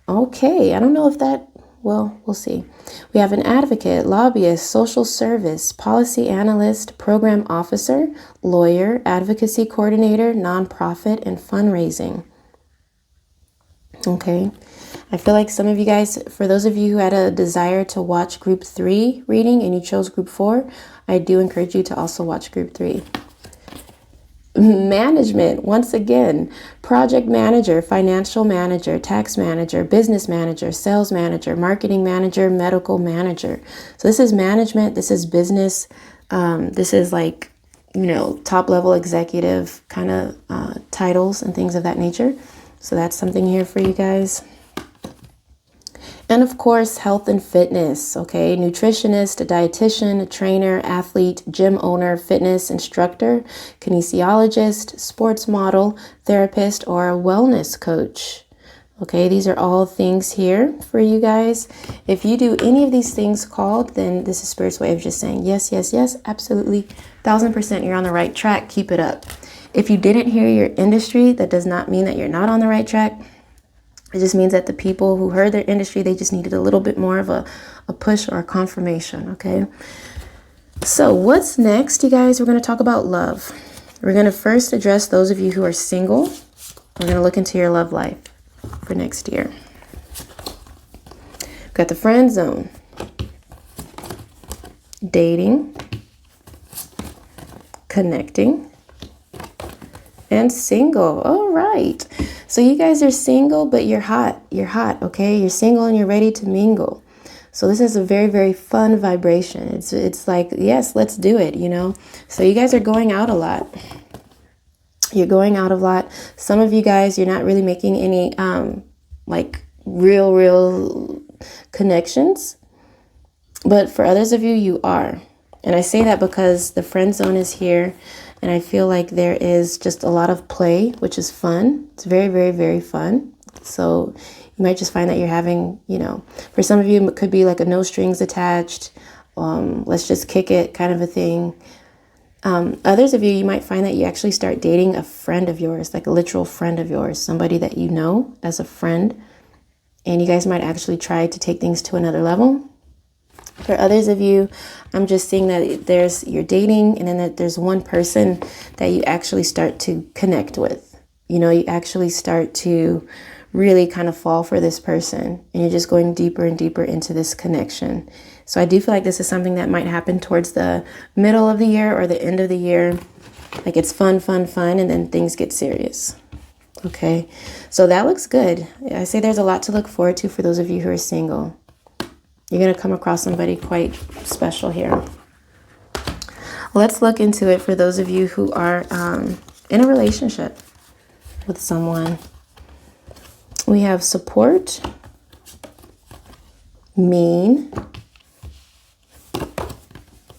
Okay, I don't know if that, well, we'll see. We have an advocate, lobbyist, social service, policy analyst, program officer, lawyer, advocacy coordinator, nonprofit, and fundraising. Okay. I feel like some of you guys, for those of you who had a desire to watch group 3 reading and you chose group 4, I do encourage you to also watch group 3. Management, once again, project manager, financial manager, tax manager, business manager, sales manager, marketing manager, medical manager. So this is management, this is business, this is like, you know, top level executive kind of titles and things of that nature. So that's something here for you guys. And of course, health and fitness, okay? Nutritionist, a dietitian, a trainer, athlete, gym owner, fitness instructor, kinesiologist, sports model, therapist, or a wellness coach. Okay, these are all things here for you guys. If you do any of these things called, then this is Spirit's way of just saying, yes, yes, yes, absolutely, 1000% you're on the right track. Keep it up. If you didn't hear your industry, that does not mean that you're not on the right track. It just means that the people who heard their industry, they just needed a little bit more of a push or a confirmation, okay? So what's next, you guys? We're going to talk about love. We're going to first address those of you who are single. We're going to look into your love life for next year. We've got the friend zone, dating, connecting, and single. All right. So you guys are single, but you're hot. You're hot, okay? You're single and you're ready to mingle. So this is a very, very fun vibration. It's like, yes, let's do it, you know? So you guys are going out a lot. You're going out a lot. Some of you guys, you're not really making any like real connections. But for others of you, you are. And I say that because the friend zone is here. And I feel like there is just a lot of play, which is fun. It's very, very, very fun. So you might just find that you're having, you know, for some of you, it could be like a no strings attached. Let's just kick it kind of a thing. Others of you, you might find that you actually start dating a friend of yours, like a literal friend of yours, somebody that you know as a friend. And you guys might actually try to take things to another level. For others of you, I'm just seeing that you're dating, and then that there's one person that you actually start to connect with. You know, you actually start to really kind of fall for this person, and you're just going deeper and deeper into this connection. So I do feel like this is something that might happen towards the middle of the year or the end of the year. Like it's fun, and then things get serious. Okay, so that looks good. I say there's a lot to look forward to for those of you who are single. You're going to come across somebody quite special here. Let's look into it for those of you who are in a relationship with someone. We have support, mean,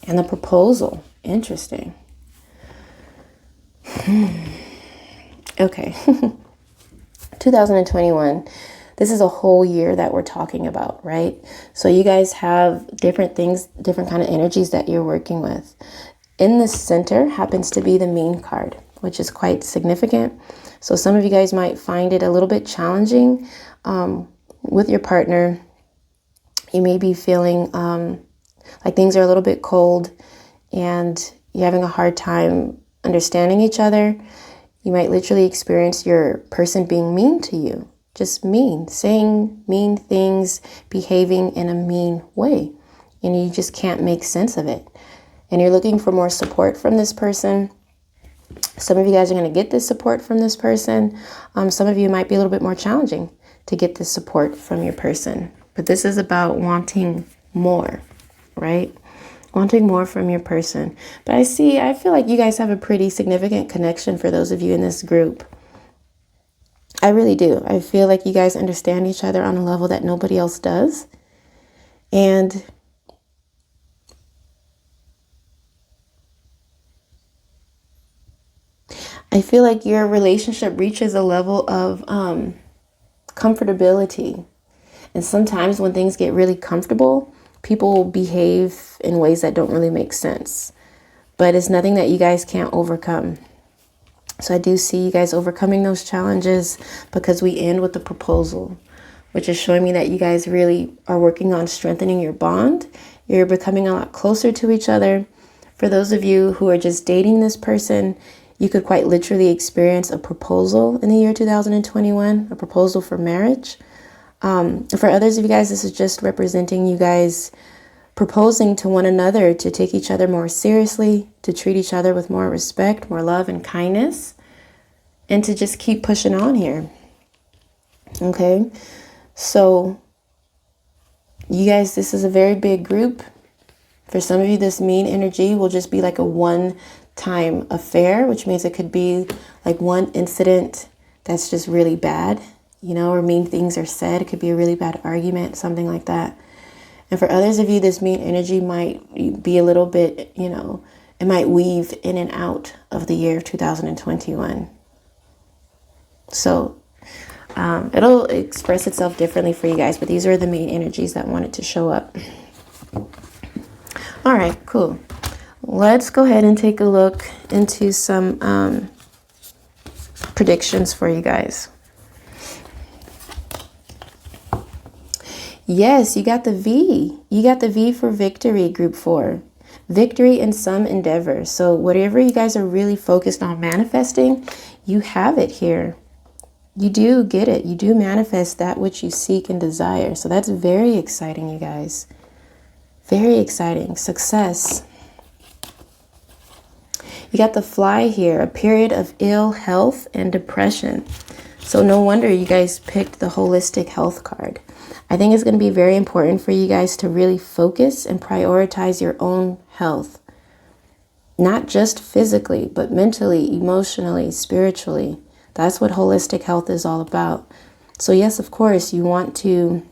and the proposal. Interesting. Okay. 2021. This is a whole year that we're talking about, right? So you guys have different things, different kind of energies that you're working with. In the center happens to be the mean card, which is quite significant. So some of you guys might find it a little bit challenging with your partner. You may be feeling like things are a little bit cold and you're having a hard time understanding each other. You might literally experience your person being mean to you. Just mean, saying mean things, behaving in a mean way. And you just can't make sense of it. And you're looking for more support from this person. Some of you guys are going to get this support from this person. Some of you might be a little bit more challenging to get this support from your person. But this is about wanting more, right? Wanting more from your person. But I feel like you guys have a pretty significant connection for those of you in this group. I really do. I feel like you guys understand each other on a level that nobody else does. And I feel like your relationship reaches a level of comfortability. And sometimes when things get really comfortable, people behave in ways that don't really make sense. But it's nothing that you guys can't overcome. So I do see you guys overcoming those challenges because we end with the proposal, which is showing me that you guys really are working on strengthening your bond. You're becoming a lot closer to each other. For those of you who are just dating this person, you could quite literally experience a proposal in the year 2021, a proposal for marriage. For others of you guys, this is just representing you guys proposing to one another to take each other more seriously, to treat each other with more respect, more love and kindness, and to just keep pushing on here. Okay, so you guys, this is a very big group. For some of you, this mean energy will just be like a one-time affair, which means it could be like one incident that's just really bad, or mean things are said. It could be a really bad argument, something like that. And for others of you, this mean energy might be a little bit, it might weave in and out of the year 2021. So it'll express itself differently for you guys, but these are the main energies that wanted to show up. All right, cool. Let's go ahead and take a look into some predictions for you guys. Yes, you got the V. You got the V for victory, group 4. Victory in some endeavor. So whatever you guys are really focused on manifesting, you have it here. You do get it. You do manifest that which you seek and desire. So that's very exciting, you guys. Very exciting. Success. You got the Fly here, a period of ill health and depression. So no wonder you guys picked the holistic health card. I think it's going to be very important for you guys to really focus and prioritize your own health. Not just physically, but mentally, emotionally, spiritually. That's what holistic health is all about. So yes, of course, you want to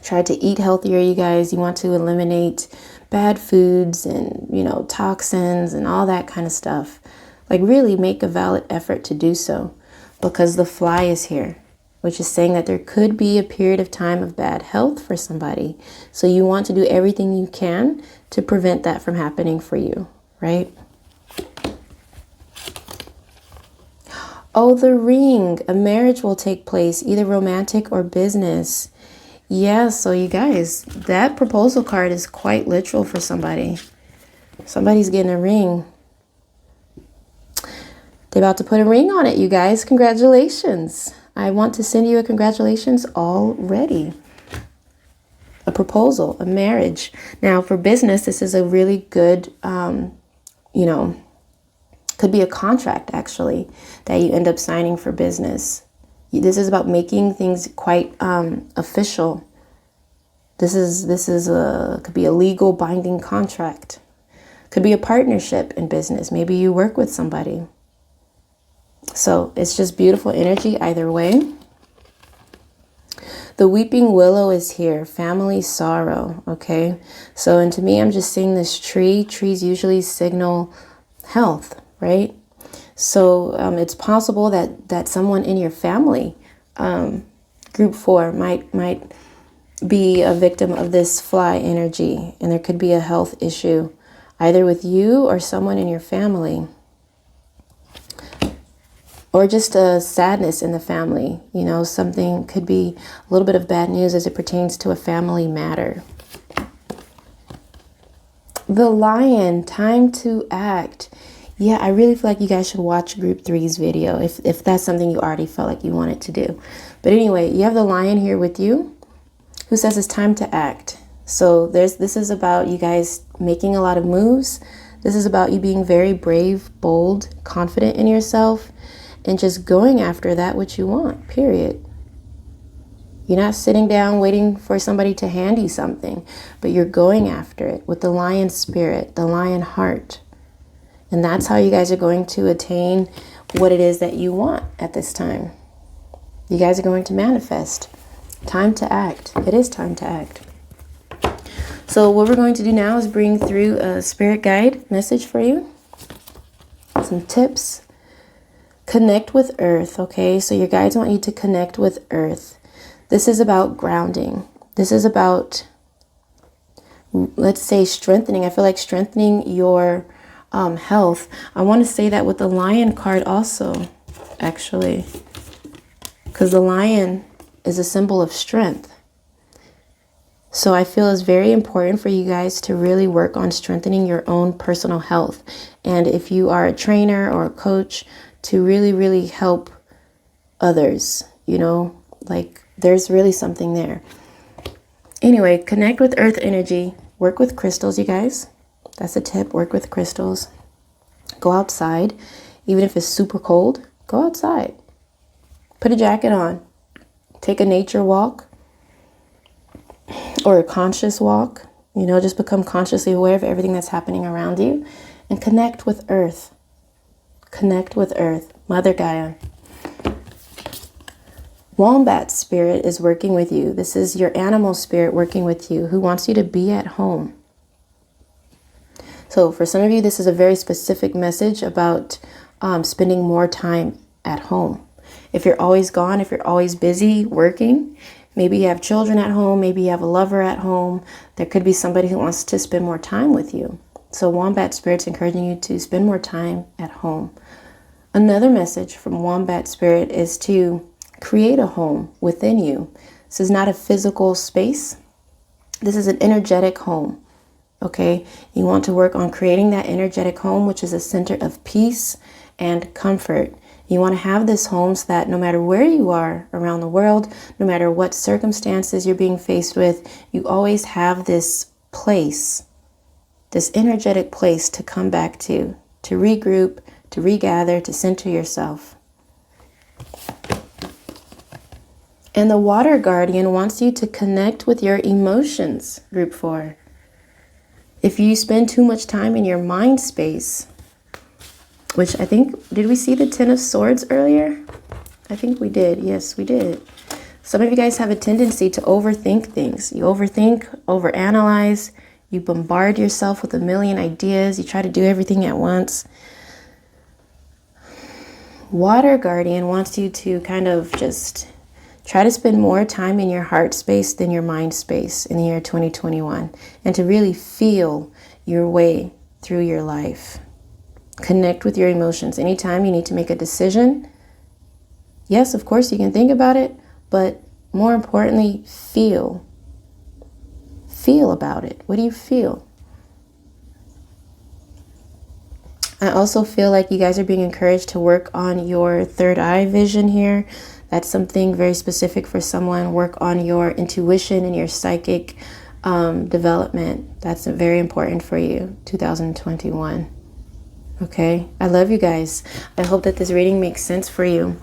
try to eat healthier, you guys. You want to eliminate bad foods and, toxins and all that kind of stuff. Like really make a valid effort to do so because the Fly is here, which is saying that there could be a period of time of bad health for somebody. So you want to do everything you can to prevent that from happening for you, right? Oh, the Ring. A marriage will take place, either romantic or business. Yeah, so you guys, that proposal card is quite literal for somebody. Somebody's getting a ring. They're about to put a ring on it, you guys. Congratulations. I want to send you a congratulations already. A proposal, a marriage. Now, for business, this is a really good, Could be a contract, actually, that you end up signing for business. This is about making things quite official. This could be a legal binding contract. Could be a partnership in business. Maybe you work with somebody. So it's just beautiful energy either way. The weeping willow is here, family sorrow, okay? So, and to me, I'm just seeing this tree. Trees usually signal health, right? So it's possible that someone in your family, group 4, might be a victim of this fly energy. And there could be a health issue, either with you or someone in your family. Or just a sadness in the family. You know, something could be a little bit of bad news as it pertains to a family matter. The lion, time to act. Yeah, I really feel like you guys should watch group 3's video if that's something you already felt like you wanted to do. But anyway, you have the lion here with you who says it's time to act. So this is about you guys making a lot of moves. This is about you being very brave, bold, confident in yourself, and just going after that which you want, period. You're not sitting down waiting for somebody to hand you something, but you're going after it with the lion spirit, the lion heart. And that's how you guys are going to attain what it is that you want at this time. You guys are going to manifest. Time to act. It is time to act. So what we're going to do now is bring through a spirit guide message for you. Some tips. Connect with earth, okay? So your guides want you to connect with earth. This is about grounding. This is about, let's say, strengthening. I feel like strengthening your health. I want to say that with the lion card also, actually, because the lion is a symbol of strength. So I feel it's very important for you guys to really work on strengthening your own personal health. And if you are a trainer or a coach, to really, really help others, you know, like there's really something there. Anyway, connect with earth energy. Work with crystals, you guys. That's a tip. Work with crystals. Go outside. Even if it's super cold, go outside. Put a jacket on. Take a nature walk or a conscious walk. You know, just become consciously aware of everything that's happening around you and connect with earth. Connect with earth. Mother Gaia. Wombat spirit is working with you. This is your animal spirit working with you who wants you to be at home. So for some of you, this is a very specific message about spending more time at home. If you're always gone, if you're always busy working, maybe you have children at home, maybe you have a lover at home, there could be somebody who wants to spend more time with you. So Wombat Spirit's encouraging you to spend more time at home. Another message from Wombat Spirit is to create a home within you. This is not a physical space. This is an energetic home, okay? You want to work on creating that energetic home, which is a center of peace and comfort. You want to have this home so that no matter where you are around the world, no matter what circumstances you're being faced with, you always have this place, this energetic place to come back to regroup, to regather, to center yourself. And the water guardian wants you to connect with your emotions, group 4. If you spend too much time in your mind space, which I think, did we see the 10 of Swords earlier? I think we did. Yes, we did. Some of you guys have a tendency to overthink things. You overthink, overanalyze, you bombard yourself with a million ideas, you try to do everything at once. Water guardian wants you to kind of just try to spend more time in your heart space than your mind space in the year 2021, and to really feel your way through your life. Connect with your emotions. Anytime you need to make a decision, yes, of course you can think about it, but more importantly, feel about it. What do you feel? I also feel like you guys are being encouraged to work on your third eye vision here. That's something very specific for someone. Work on your intuition and your psychic development. That's very important for you, 2021. Okay, I love you guys. I hope that this reading makes sense for you.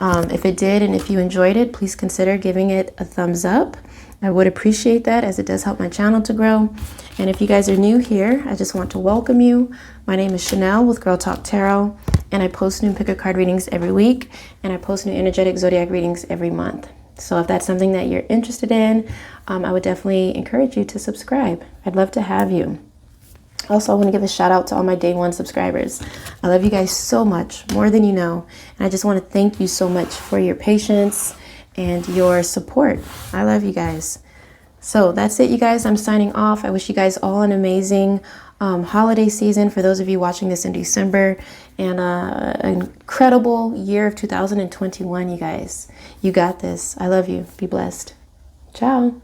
If it did, and if you enjoyed it, please consider giving it a thumbs up. I would appreciate that, as it does help my channel to grow. And if you guys are new here, I just want to welcome you. My name is Chanel with Girltalk Tarot, and I post new picker card readings every week, and I post new energetic zodiac readings every month. So if that's something that you're interested in, I would definitely encourage you to subscribe. I'd love to have you. Also, I want to give a shout out to all my day one subscribers. I love you guys so much, more than you know. And I just want to thank you so much for your patience and your support. I love you guys. So that's it, you guys. I'm signing off. I wish you guys all an amazing holiday season for those of you watching this in December, and an incredible year of 2021, you guys. You got this. I love you. Be blessed. Ciao.